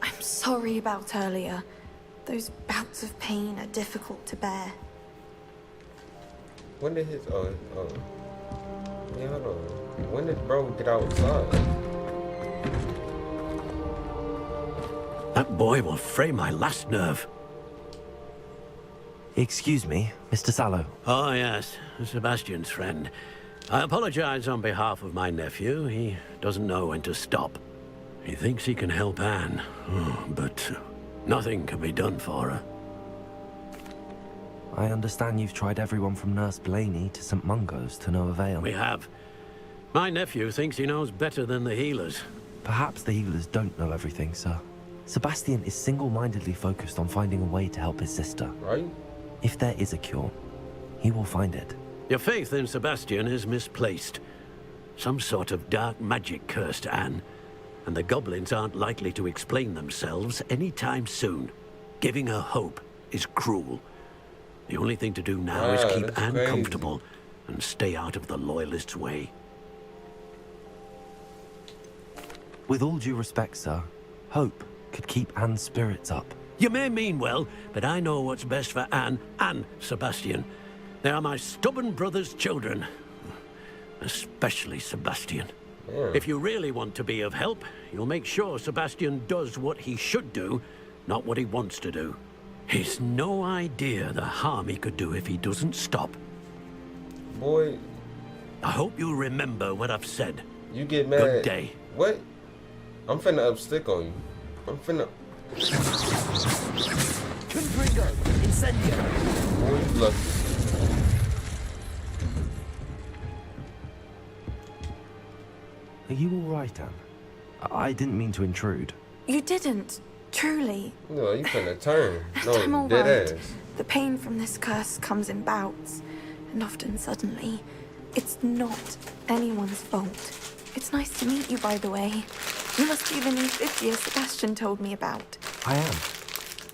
I'm sorry about earlier. Those bouts of pain are difficult to bear. When did his yeah, hold on. When did bro get outside? That boy will fray my last nerve. Excuse me, Mr. Sallow. Oh, yes. Sebastian's friend. I apologize on behalf of my nephew. He doesn't know when to stop. He thinks he can help Anne, but nothing can be done for her. I understand you've tried everyone from Nurse Blaney to St. Mungo's to no avail. We have. My nephew thinks he knows better than the healers. Perhaps the healers don't know everything, sir. Sebastian is single-mindedly focused on finding a way to help his sister. Right? If there is a cure, he will find it. Your faith in Sebastian is misplaced. Some sort of dark magic cursed Anne, and the goblins aren't likely to explain themselves anytime soon. Giving her hope is cruel. The only thing to do now is keep Anne comfortable and stay out of the Loyalists' way. With all due respect, sir, hope could keep Anne's spirits up. You may mean well, but I know what's best for Anne and Sebastian. They are my stubborn brother's children. Especially Sebastian. Yeah. If you really want to be of help, you'll make sure Sebastian does what he should do, not what he wants to do. He's no idea the harm he could do if he doesn't stop. Boy. I hope you'll remember what I've said. You get mad. Good day. What? I'm finna up stick on you. I'm finna. Confringo, incendio. Boy, you lucky. Are you all right, Anne? I didn't mean to intrude. You didn't, truly. No, you finna turn. I'm No, all dead right. ass. The pain from this curse comes in bouts, and often suddenly. It's not anyone's fault. It's nice to meet you, by the way. You must be the new 50th Sebastian told me about. I am.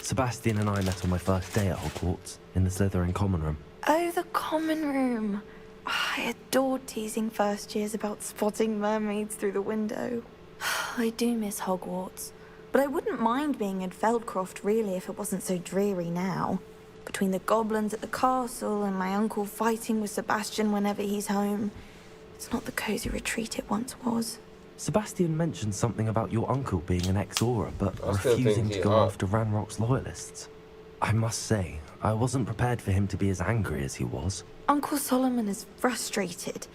Sebastian and I met on my first day at Hogwarts, in the Slytherin common room. Oh, the common room. I adored teasing first years about spotting mermaids through the window. I do miss Hogwarts, but I wouldn't mind being in Feldcroft really if it wasn't so dreary now. Between the goblins at the castle and my uncle fighting with Sebastian whenever he's home, it's not the cozy retreat it once was. Sebastian mentioned something about your uncle being an ex-Aura, but I still refusing think to he go are. after Ranrock's loyalists. I must say, I wasn't prepared for him to be as angry as he was. Uncle Solomon is frustrated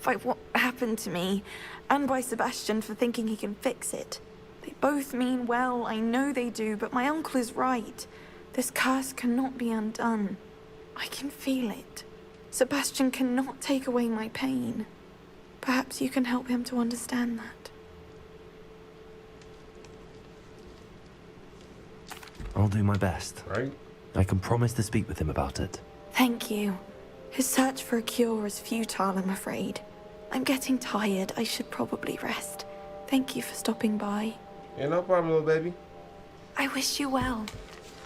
by what happened to me, and by Sebastian for thinking he can fix it. They both mean well, I know they do, but my uncle is right. This curse cannot be undone. I can feel it. Sebastian cannot take away my pain. Perhaps you can help him to understand that. I'll do my best. Right? I can promise to speak with him about it. Thank you. His search for a cure is futile, I'm afraid. I'm getting tired. I should probably rest. Thank you for stopping by. Yeah, no problem, little baby. I wish you well.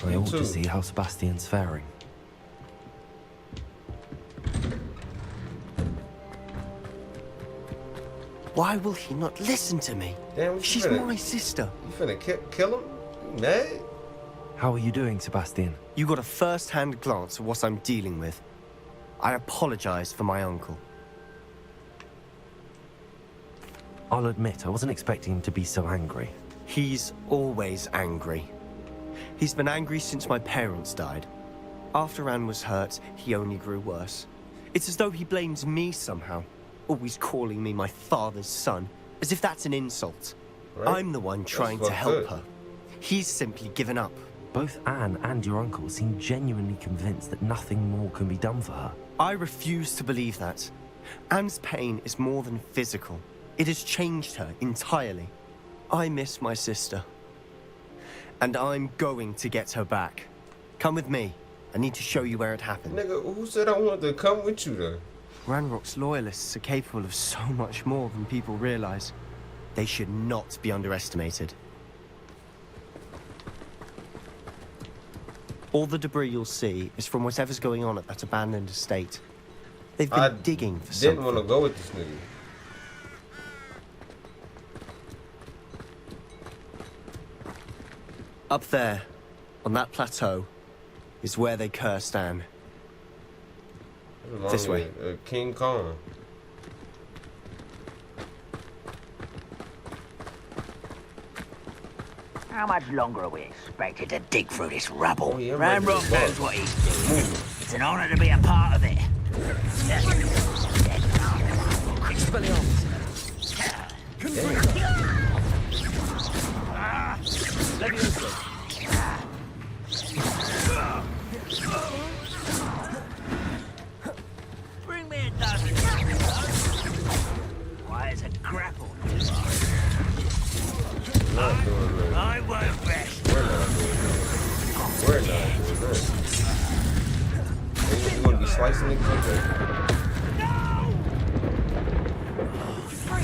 I ought too. to see how Sebastian's faring. Why will he not listen to me? Damn, what you She's finna- my sister. You finna kill him? You mad? How are you doing, Sebastian? You got a first-hand glance at what I'm dealing with. I apologize for my uncle. I'll admit, I wasn't expecting him to be so angry. He's always angry. He's been angry since my parents died. After Anne was hurt, he only grew worse. It's as though he blames me somehow. Always calling me my father's son, as if that's an insult. Right? I'm the one That's trying to fucked help up. her. He's simply given up. Both Anne and your uncle seem genuinely convinced that nothing more can be done for her. I refuse to believe that. Anne's pain is more than physical. It has changed her entirely. I miss my sister. And I'm going to get her back. Come with me. I need to show you where it happened. Nigga, who said I wanted to come with you though? Ranrock's loyalists are capable of so much more than people realize. They should not be underestimated. All the debris you'll see is from whatever's going on at that abandoned estate. They've been digging for something. Didn't want to go with this nigga. Up there, on that plateau, is where they cursed Anne. This way. King Kong. How much longer are we expected to dig through this rubble? Oh, yeah, Ranrok knows what he's doing. It's an honor to be a part of it. Bring me a dozen. Why is it grapple? Not doing that. I won't rest. We're not doing that. We're not doing that. You gonna be slicing niggas like that?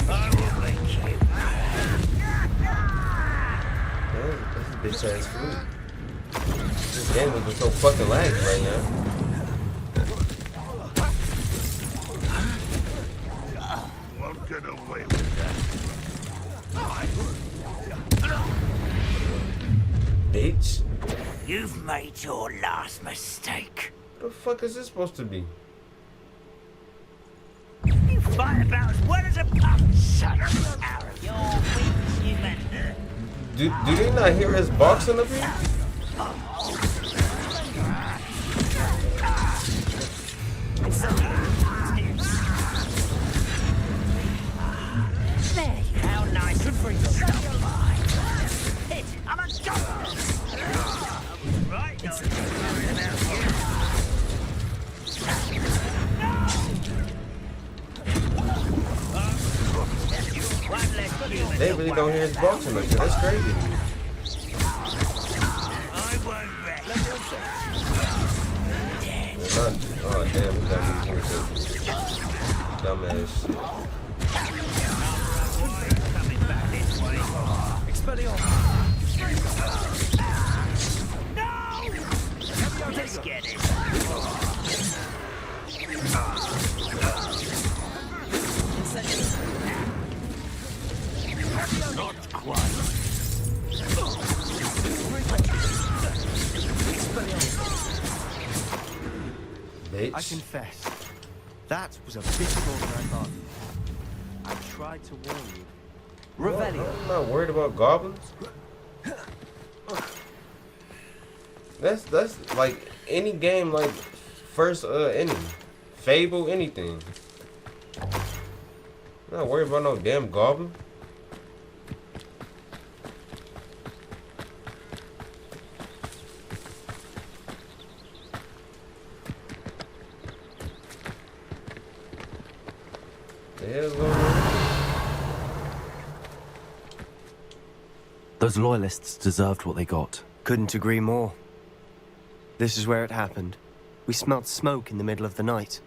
I will make you. That's a bitch ass food. This game has been so fucking laggy right now. Won't get away with that. Bitch. You've made your last mistake. What the fuck is this supposed to be? You fight about as well as a pump, son. Out of your wings, you men. Do they not hear us boxing up here? There, how nice. Good for yourself. Hit. I'm a gun. Right, not worried about you. One less human. They really don't hear us boxing like that. That's crazy. I won't rest. Oh damn, we got me here too. Dumbass shit. Coming back this way. No! Let's get it. Not quite. Bitch. I confess, that was a bit more than I thought. I tried to warn you. Revelio. I'm not worried about goblins. That's like any game, like first enemy, Fable, anything. I'm not worried about no damn goblin. The hell's going on? Those loyalists deserved what they got. Couldn't agree more. This is where it happened. We smelled smoke in the middle of the night.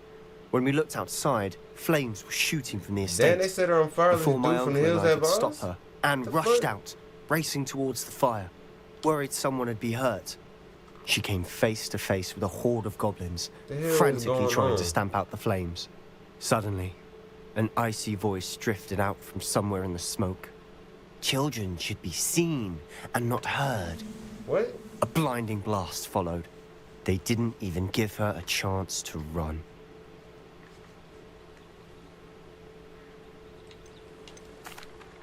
When we looked outside, flames were shooting from the estate. Then they set her on fire. Before my from uncle the and hills I have could stop eyes? her, Anne rushed out, racing towards the fire, worried someone would be hurt. She came face to face with a horde of goblins, The hell is frantically going trying on? to stamp out the flames. Suddenly, an icy voice drifted out from somewhere in the smoke. Children should be seen and not heard. What? A blinding blast followed. They didn't even give her a chance to run.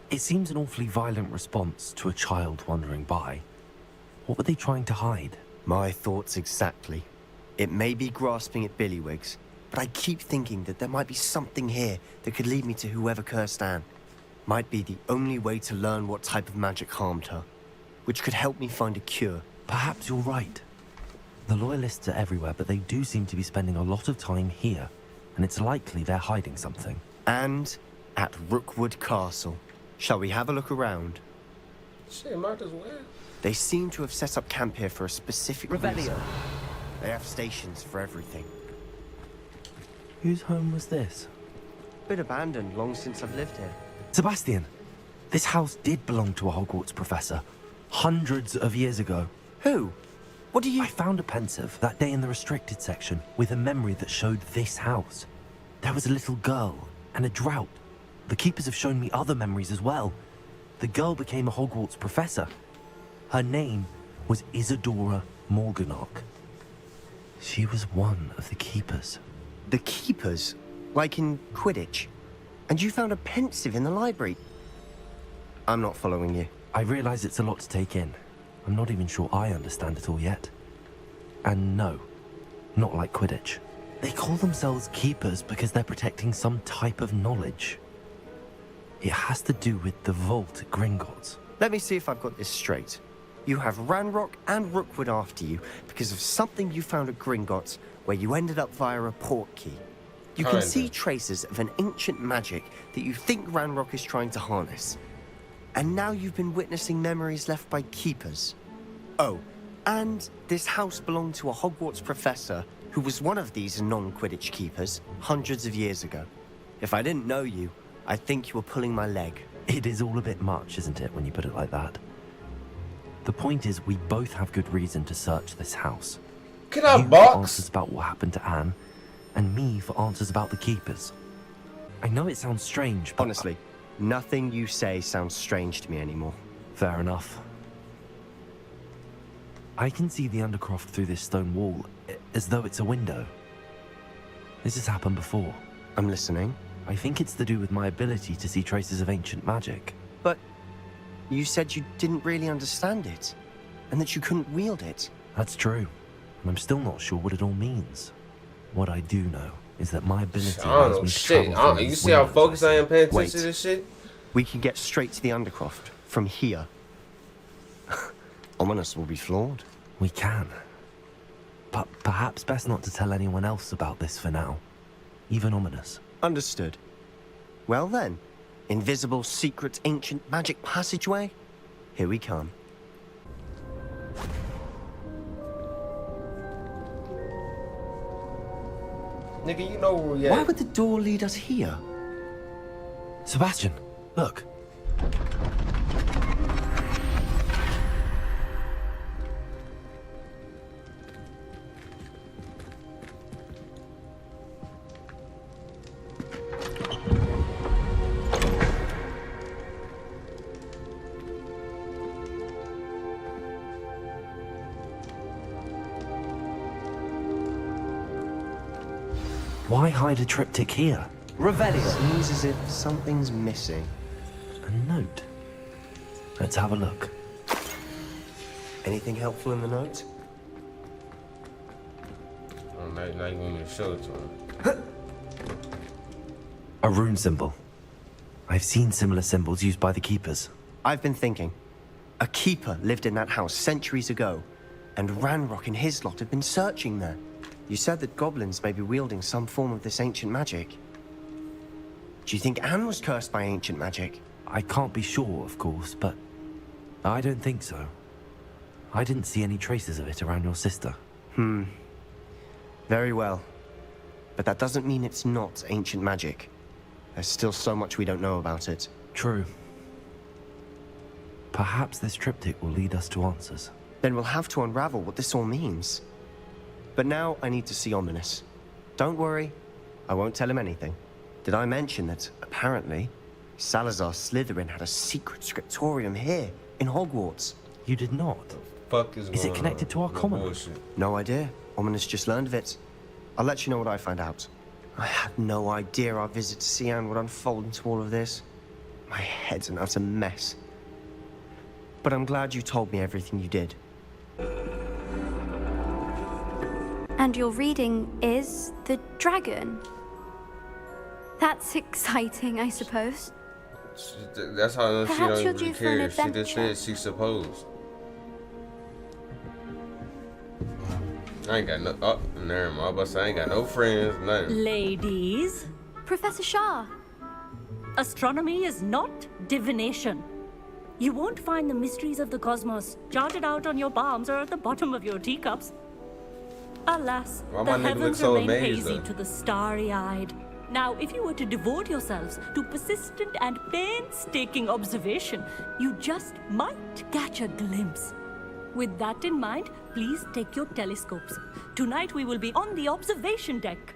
It seems an awfully violent response to a child wandering by. What were they trying to hide? My thoughts exactly. It may be grasping at billywhigs, but I keep thinking that there might be something here that could lead me to whoever cursed Anne. Might be the only way to learn what type of magic harmed her, which could help me find a cure. Perhaps you're right. The Loyalists are everywhere, but they do seem to be spending a lot of time here, and it's likely they're hiding something. And at Rookwood Castle. Shall we have a look around? Shit, might as well. They seem to have set up camp here for a specific Revelio. reason. They have stations for everything. Whose home was this? Been abandoned long since I've lived here. Sebastian, this house did belong to a Hogwarts professor. Hundreds of years ago. Who? What do you... I found a pensive that day in the restricted section with a memory that showed this house. There was a little girl and a drought. The keepers have shown me other memories as well. The girl became a Hogwarts professor. Her name was Isadora Morganach. She was one of the keepers. The keepers? Like in Quidditch? And you found a pensive in the library? I'm not following you. I realize it's a lot to take in. I'm not even sure I understand it all yet. And no, not like Quidditch. They call themselves keepers because they're protecting some type of knowledge. It has to do with the vault at Gringotts. Let me see if I've got this straight. You have Ranrok and Rookwood after you because of something you found at Gringotts where you ended up via a port key. You can see traces of an ancient magic that you think Ranrok is trying to harness. And now you've been witnessing memories left by keepers. Oh, and this house belonged to a Hogwarts professor who was one of these non-Quidditch keepers hundreds of years ago. If I didn't know you, I'd think you were pulling my leg. It is all a bit much, isn't it, when you put it like that? The point is, we both have good reason to search this house. Can I you box? for answers about what happened to Anne, and me for answers about the keepers. I know it sounds strange, but... Honestly, nothing you say sounds strange to me anymore. Fair enough. I can see the Undercroft through this stone wall, as though it's a window. This has happened before. I'm listening. I think it's to do with my ability to see traces of ancient magic. But you said you didn't really understand it, and that you couldn't wield it. That's true, and I'm still not sure what it all means. What I do know is that my ability allows me to travel through You these see how windows. focused I am paying attention Wait. to this shit? We can get straight to the Undercroft from here. Ominous will be flawed. We can. But perhaps best not to tell anyone else about this for now. Even Ominous. Understood. Well then, invisible, secret, ancient magic passageway? Here we come. Nigga, you know where we at. Why would the door lead us here? Sebastian, look. Why hide a triptych here? Revelio. Seems as if something's missing. A note. Let's have a look. Anything helpful in the note? Oh, now you want me to show it to him. A rune symbol. I've seen similar symbols used by the keepers. I've been thinking. A keeper lived in that house centuries ago, and Ranrok and his lot have been searching there. You said that goblins may be wielding some form of this ancient magic. Do you think Anne was cursed by ancient magic? I can't be sure, of course, but I don't think so. I didn't see any traces of it around your sister. Very well. But that doesn't mean it's not ancient magic. There's still so much we don't know about it. True. Perhaps this triptych will lead us to answers. Then we'll have to unravel what this all means. But now I need to see Ominous. Don't worry, I won't tell him anything. Did I mention that, apparently, Salazar Slytherin had a secret scriptorium here, in Hogwarts? You did not? Fuck is it going connected on? to our No common? bullshit. No idea. Ominous just learned of it. I'll let you know what I find out. I had no idea our visit to see Anne would unfold into all of this. My head's an utter mess. But I'm glad you told me everything you did. And your reading is the dragon. That's exciting, I suppose. That's how she Perhaps don't you're even due for an care. She just adventure. said she supposed. I ain't got no. Oh, never mind. I was about to say I ain't got no friends, nothing. Ladies, Professor Shah. astronomy is not divination. You won't find the mysteries of the cosmos charted out on your palms or at the bottom of your teacups. Alas, Why the my nigga look heavens so remain amazed, hazy though? to the starry-eyed. Now, if you were to devote yourselves to persistent and painstaking observation, you just might catch a glimpse. With that in mind, please take your telescopes. Tonight we will be on the observation deck.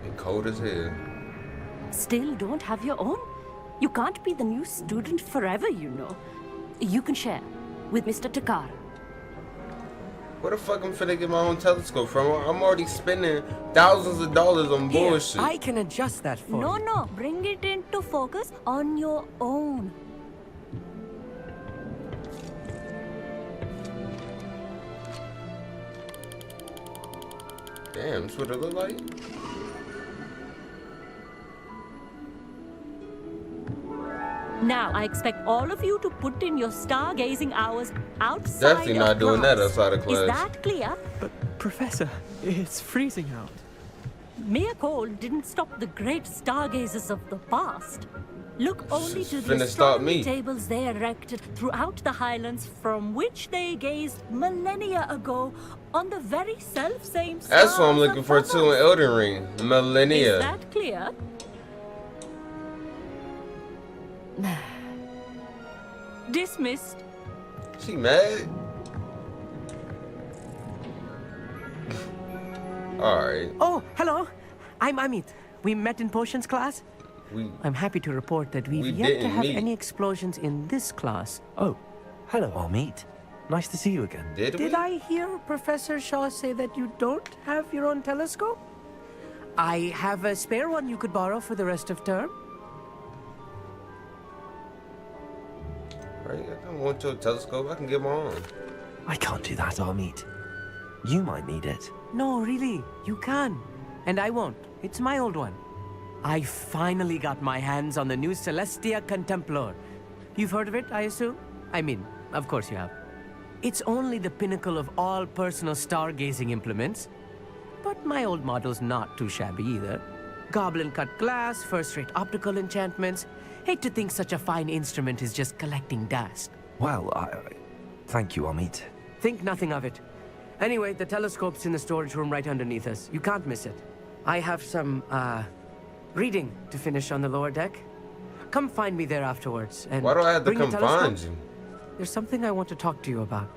And cold as hell. Still don't have your own? You can't be the new student forever, you know. You can share with Mr. Takar. Where the fuck I'm finna get my own telescope from? I'm already spending thousands of dollars on Here, bullshit. I can adjust that for No, you. no, bring it into focus on your own. Damn, that's what it look like? Now, I expect all of you to put in your stargazing hours outside Definitely not of doing that class. outside of class. Is that clear? But, Professor, it's freezing out. Mere cold didn't stop the great stargazers of the past. Look only to the finna stop astronomy me. tables they erected throughout the highlands from which they gazed millennia ago on the very self-same stars. That's what I'm looking for above too in us. Elden Ring. Millennia. Is that clear? Dismissed. She mad? Alright. Oh, hello. I'm Amit. We met in potions class. I'm happy to report that we've we yet to didn't have meet. any explosions in this class. Oh, hello, Amit. Nice to see you again. Did I hear Professor Shaw say that you don't have your own telescope? I have a spare one you could borrow for the rest of term. Right, I don't want your telescope. I can get my own. I can't do that, Amit. You might need it. No, really, you can. And I won't. It's my old one. I finally got my hands on the new Celestia Contemplar. You've heard of it, I assume? I mean, of course you have. It's only the pinnacle of all personal stargazing implements. But my old model's not too shabby either. Goblin-cut glass, first-rate optical enchantments. Hate to think such a fine instrument is just collecting dust. Well, thank you, Amit. Think nothing of it. Anyway, the telescope's in the storage room right underneath us. You can't miss it. I have some, reading to finish on the lower deck. Come find me there afterwards. And Why do I have to bring the come find telescope. you? There's something I want to talk to you about.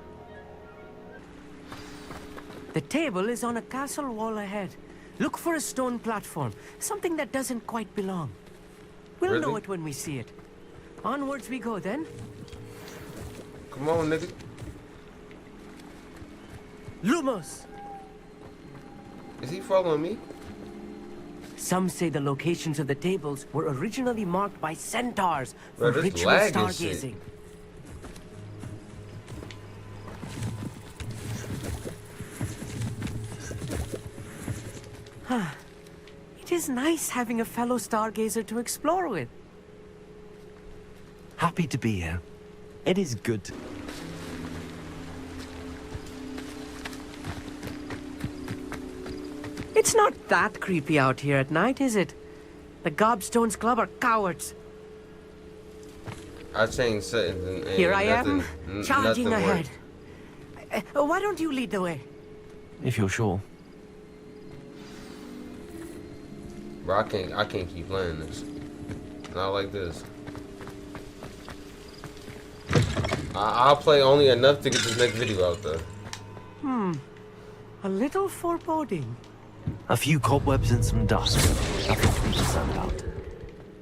The table is on a castle wall ahead. Look for a stone platform. Something that doesn't quite belong. We'll know Really? it when we see it. Onwards we go then. Come on, nigga. Lumos! Is he following me? Some say the locations of the tables were originally marked by centaurs for Bro, this ritual lag and shit. stargazing. It is nice having a fellow stargazer to explore with. Happy to be here. It is good. It's not that creepy out here at night, is it? The Gobstones Club are cowards. I changed settings and Here I nothing, am, charging nothing ahead. worked. Why don't you lead the way? If you're sure. Bro, I can't keep playing this. Not like this. I'll play only enough to get this next video out there. A little foreboding. A few cobwebs and some dust. Nothing to be concerned about.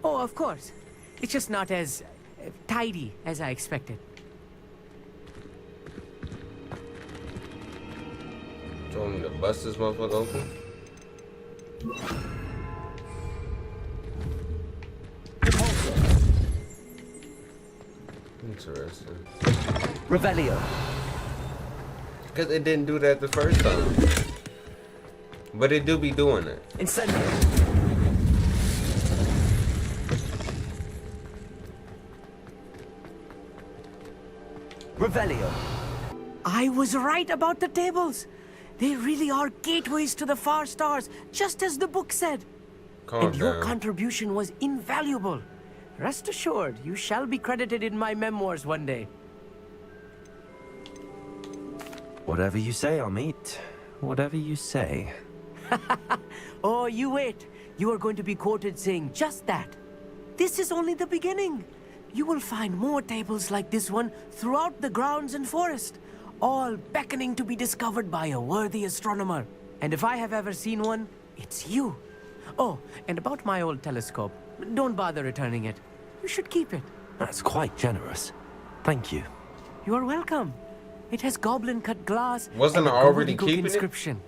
Oh, of course. It's just not as tidy as I expected. Told me to bust this motherfucker open. Interesting. Revelio. Because it didn't do that the first time. But it do be doing it. Incendio. Revelio. I was right about the tables. They really are gateways to the far stars, just as the book said. Calm Your down. contribution was invaluable. Rest assured, you shall be credited in my memoirs one day. Whatever you say, Amit. Whatever you say. Oh, you wait. You are going to be quoted saying just that. This is only the beginning. You will find more tables like this one throughout the grounds and forest, all beckoning to be discovered by a worthy astronomer. And if I have ever seen one, it's you. Oh, and about my old telescope, don't bother returning it. You should keep it. That's quite generous. Thank you. You are welcome. It has goblin-cut glass. Wasn't and I a already gobbledygook keeping it? inscription.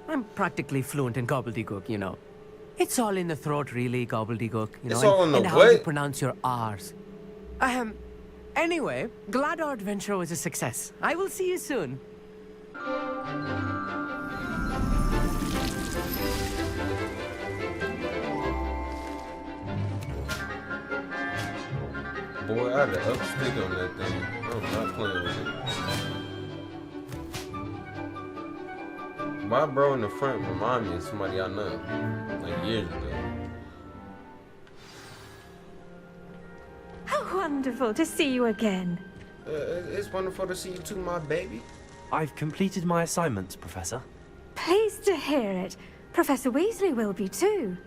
I'm practically fluent in gobbledygook, you know. It's all in the throat, really, gobbledygook. You know, It's all in the and how you what? pronounce your R's. Anyway, glad our adventure was a success. I will see you soon. Boy, I had to up stick on that thing. I'm not playing with it. My bro in the front remind me of somebody I know, like years ago. How wonderful to see you again. It's wonderful to see you too, my baby. I've completed my assignments, Professor. Pleased to hear it. Professor Weasley will be too.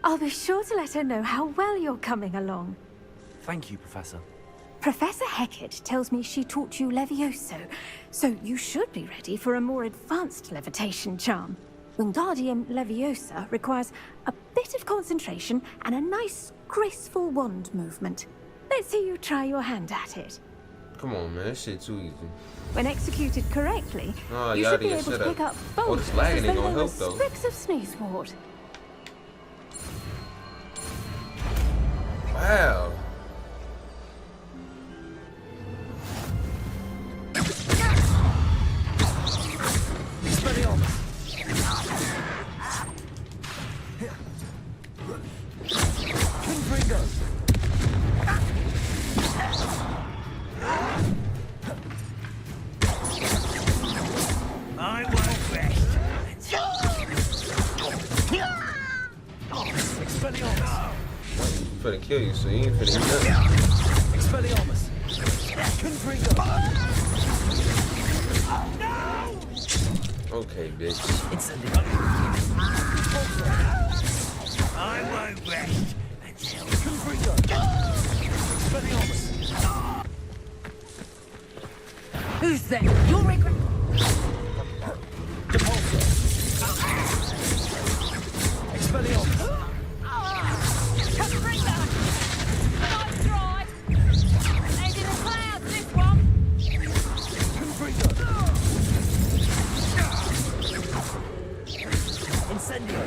I'll be sure to let her know how well you're coming along. Thank you, Professor. Professor Hecat tells me she taught you Levioso, so you should be ready for a more advanced levitation charm. Wingardium Leviosa requires a bit of concentration and a nice, graceful wand movement. Let's see you try your hand at it. Come on, man, this shit too easy. When executed correctly, Oh, you y'all should be didn't able shut to up. pick up Oh, both this lagging as ain't though gonna they were help, though. sprigs of sneezewort. Wow. I won't rest. Expelliarmus. Finna kill you, so you ain't finna eat nothing. Expelliarmus. Confringo. Okay, bitch. I won't rest until Confringo. Expelliarmus. Who's that? You'll regret. Expelliarmus. Incendio.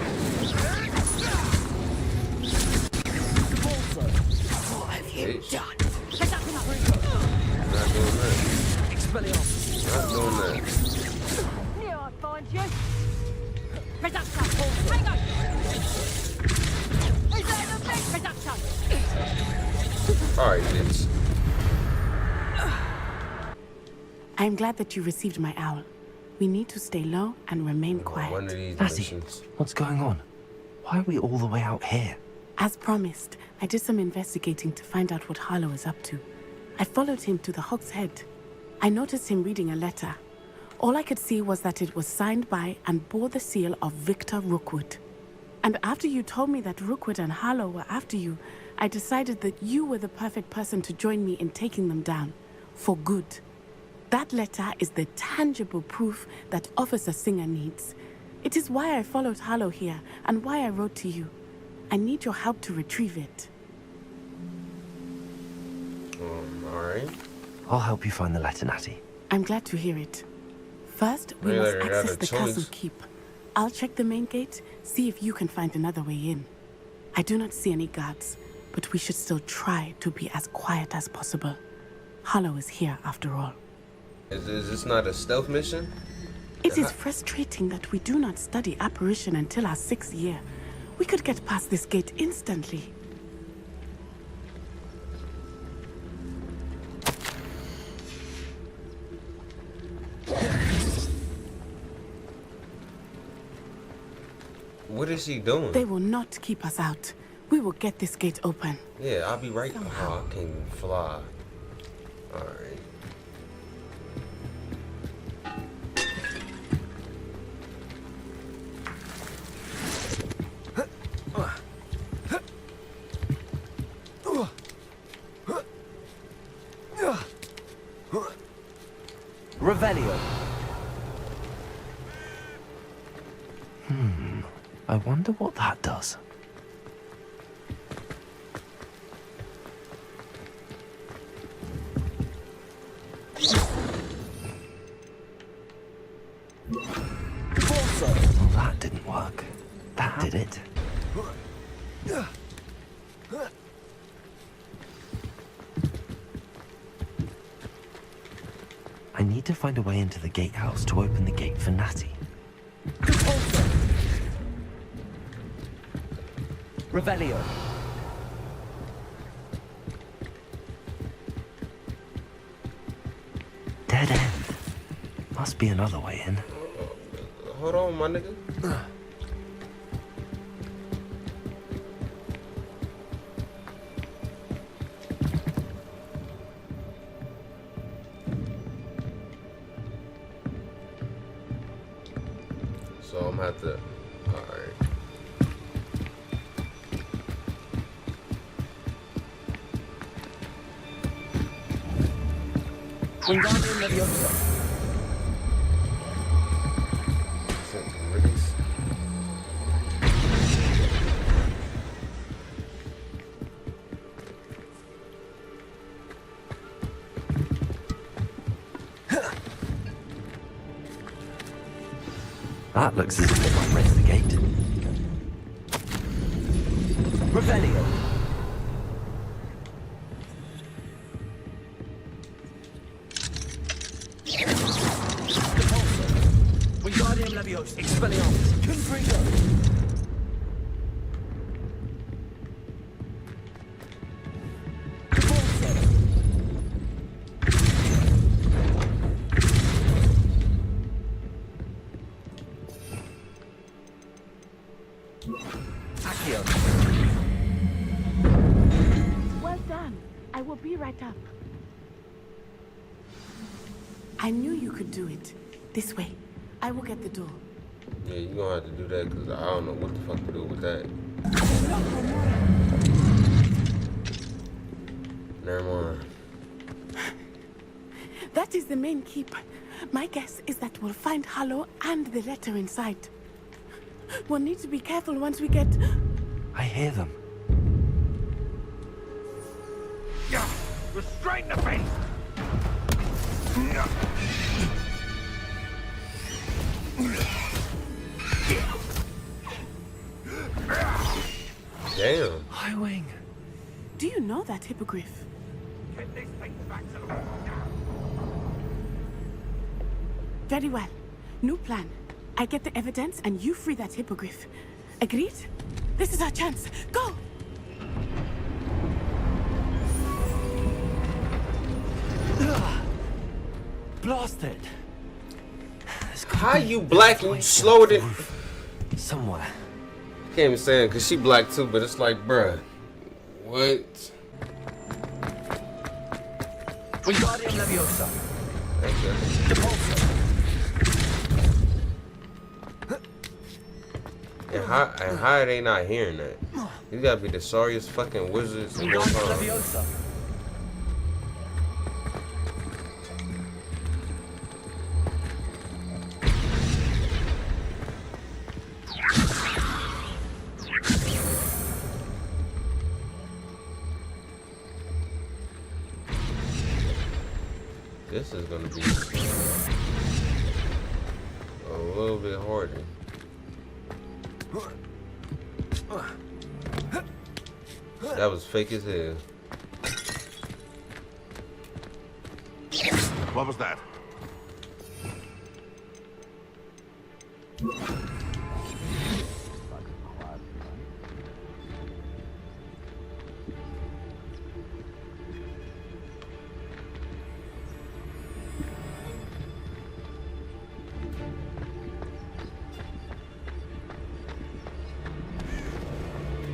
What have you done? Not doing that. Expelliarmus. Not doing that. Here I find you. Reducto. Hang on. Is that the big reducto? Alright, bitch. I'm glad that you received my owl. We need to stay low and remain quiet. One of these Lassie, missions. what's going on? Why are we all the way out here? As promised, I did some investigating to find out what Harlow is up to. I followed him to the Hog's Head. I noticed him reading a letter. All I could see was that it was signed by and bore the seal of Victor Rookwood. And after you told me that Rookwood and Harlow were after you, I decided that you were the perfect person to join me in taking them down. For good. That letter is the tangible proof that Officer Singer needs. It is why I followed Harlow here and why I wrote to you. I need your help to retrieve it. Alright. I'll help you find the letter, Natty. I'm glad to hear it. First, we Maybe must they got access a the choice. castle keep. I'll check the main gate, see if you can find another way in. I do not see any guards, but we should still try to be as quiet as possible. Harlow is here after all. Is this not a stealth mission? It is frustrating that we do not study apparition until our 6th year. We could get past this gate instantly. What is she doing? They will not keep us out. We will get this gate open. Yeah, I'll be right. Oh, I can't even fly. Alright. Revelio. I wonder what that does. Well, that didn't work. That did it. I need to find a way into the gatehouse to open the gate for Natty. Revelio. Dead end. Must be another way in. Hold on, my nigga. So I'm gonna have to. Alright. Wingardium Leviosa. Release. That looks as if it might raise the gate. Revelio. Wingardium Leviosa. Expelliarmus. Confringo. Well done. I will be right up. I knew you could do it. This way. I will get the door. Yeah, you're gonna have to do that because I don't know what the fuck to do with that. Never mind. That is the main keep. My guess is that we'll find Harlow and the letter inside. We'll need to be careful once we get... I hear them. Restrain the beast! Damn. Highwing. Do you know that hippogriff? Get this thing back to the wall. Very well. New plan. I get the evidence and you free that hippogriff. Agreed? This is our chance. Go! Blasted. How you black and you slower than... Somewhere. Can't even say it because she black too, but it's like, bruh. What? Wingardium Leviosa. And how are they not hearing that? You gotta be the sorriest fucking wizards in all Wingardium time. Leviosa. This is gonna be a little bit harder. That was fake as hell. What was that?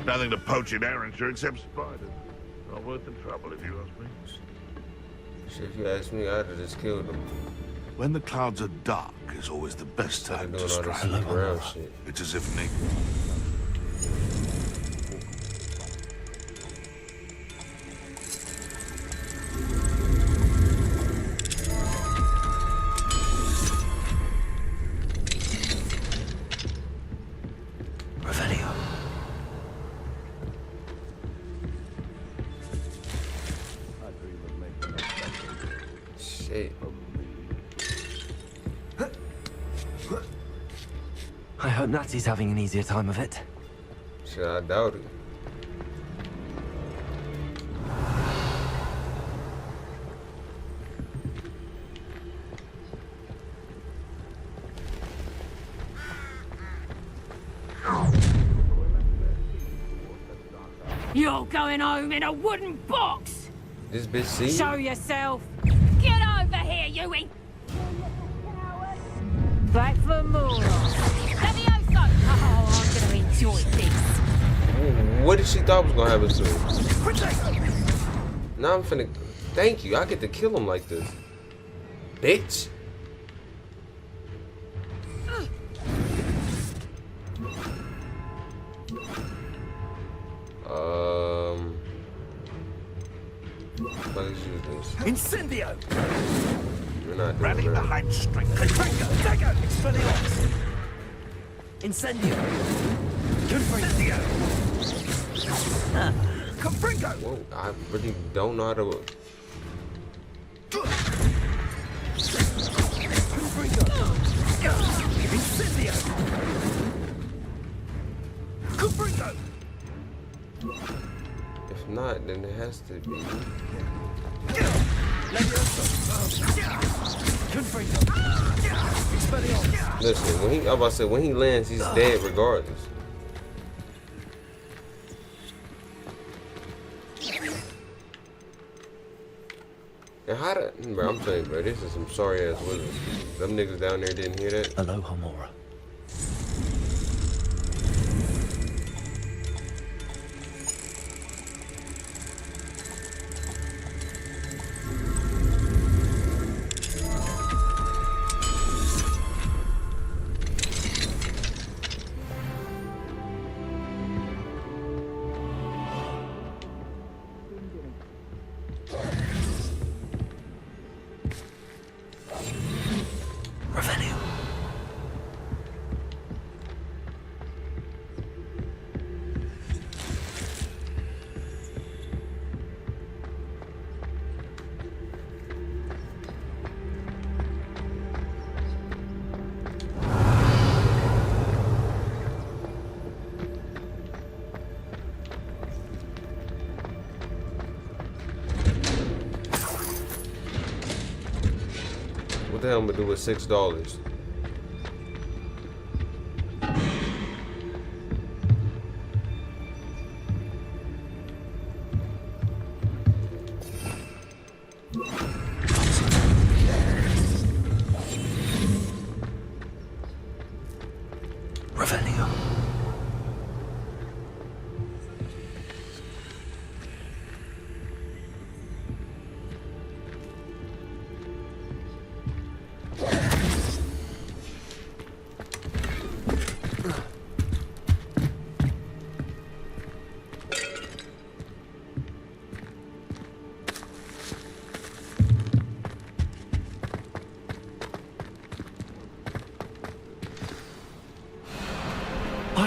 Nothing to poach in Arranger except spiders. Not worth the trouble, if you ask me. Shit, if you ask me, I'd have just killed them. When the clouds are dark is always the best time to Doing all this strike. ground shit. It's as if Nick... Shit. I hope Natsy's having an easier time of it. Shit, I doubt it. You're going home in a wooden box! This bitch see? Show yourself! Get over here, Yui! Back for more! Levioso! Oh, I'm gonna enjoy this! What did she thought was gonna happen to him? Now I'm finna... Thank you, I get to kill him like this. Bitch! What is this? Incendio! We're not doing Rally that. behind strength. Confringo! Dagger! Expelliarmus! Incendio! Confringo! Confringo! Whoa, I really don't know how to... Incendio! Confringo! If not, then it has to be... Listen, when he, I'm about to say, when he lands, he's dead regardless. And how did, bro, I'm telling you, bro, this is some sorry ass wizards. Them niggas down there didn't hear that. Aloha Mora. What the hell am I gonna do with $6? Revelio.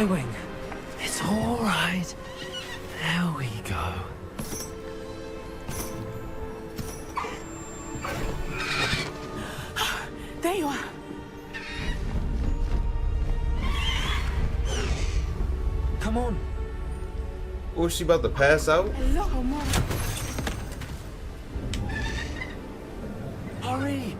Wing. It's all right. There we go. There you are. Come on. Was she about to pass out? Hello, Mom. All Hurry!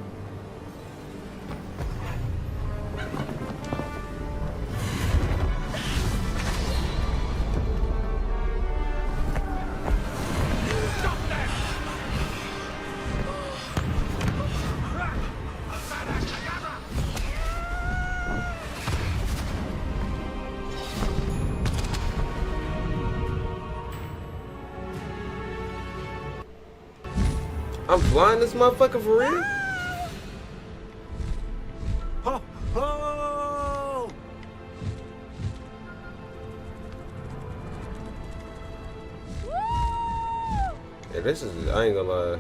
I'm flying this motherfucker for real? Ho, ho! Yeah, this is, I ain't gonna lie.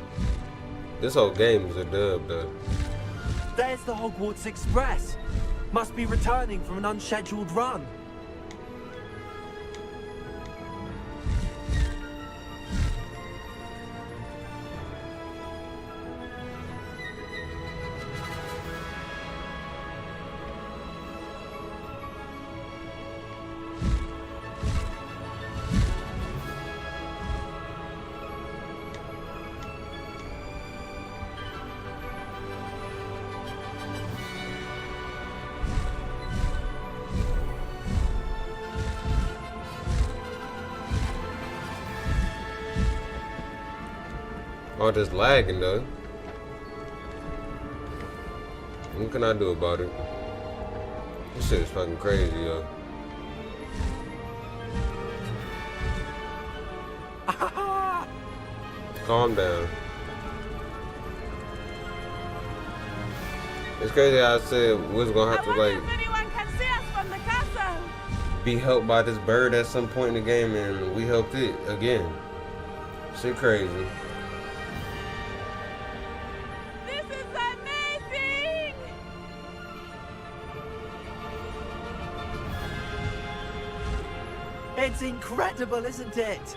This whole game is a dub, though. There's the Hogwarts Express. Must be returning from an unscheduled run. All this lagging though. What can I do about it? This shit is fucking crazy, yo. Calm down. It's crazy how I said we was gonna have to like Anyone can see us from the castle. be helped by this bird at some point in the game, and we helped it again. Shit crazy. This is amazing. It's incredible, isn't it?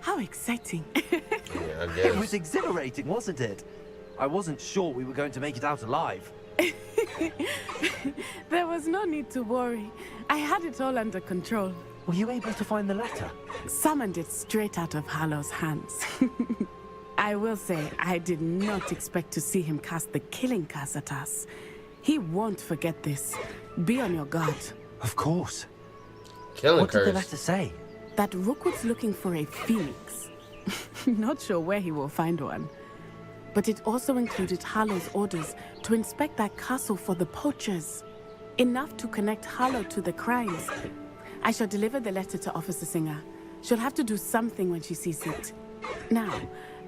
How exciting. Yeah, I guess. It was exhilarating, wasn't it? I wasn't sure we were going to make it out alive. There was no need to worry. I had it all under control. Were you able to find the letter? Summoned it straight out of Harlow's hands. I will say, I did not expect to see him cast the killing curse at us. He won't forget this. Be on your guard. Of course. Killing What did the curse. letter say? That Rookwood's looking for a phoenix. Not sure where he will find one. But it also included Harlow's orders to inspect that castle for the poachers. Enough to connect Harlow to the crimes. I shall deliver the letter to Officer Singer. She'll have to do something when she sees it. Now,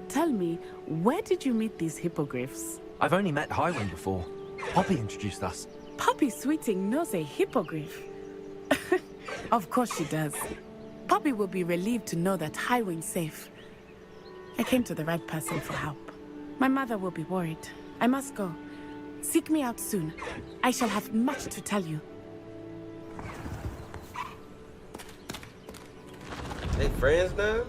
tell me, where did you meet these hippogriffs? I've only met Highwind before. Poppy introduced us. Poppy Sweeting knows a hippogriff. Of course she does. Poppy will be relieved to know that Highwing's safe. I came to the right person for help. My mother will be worried. I must go. Seek me out soon. I shall have much to tell you. They friends now?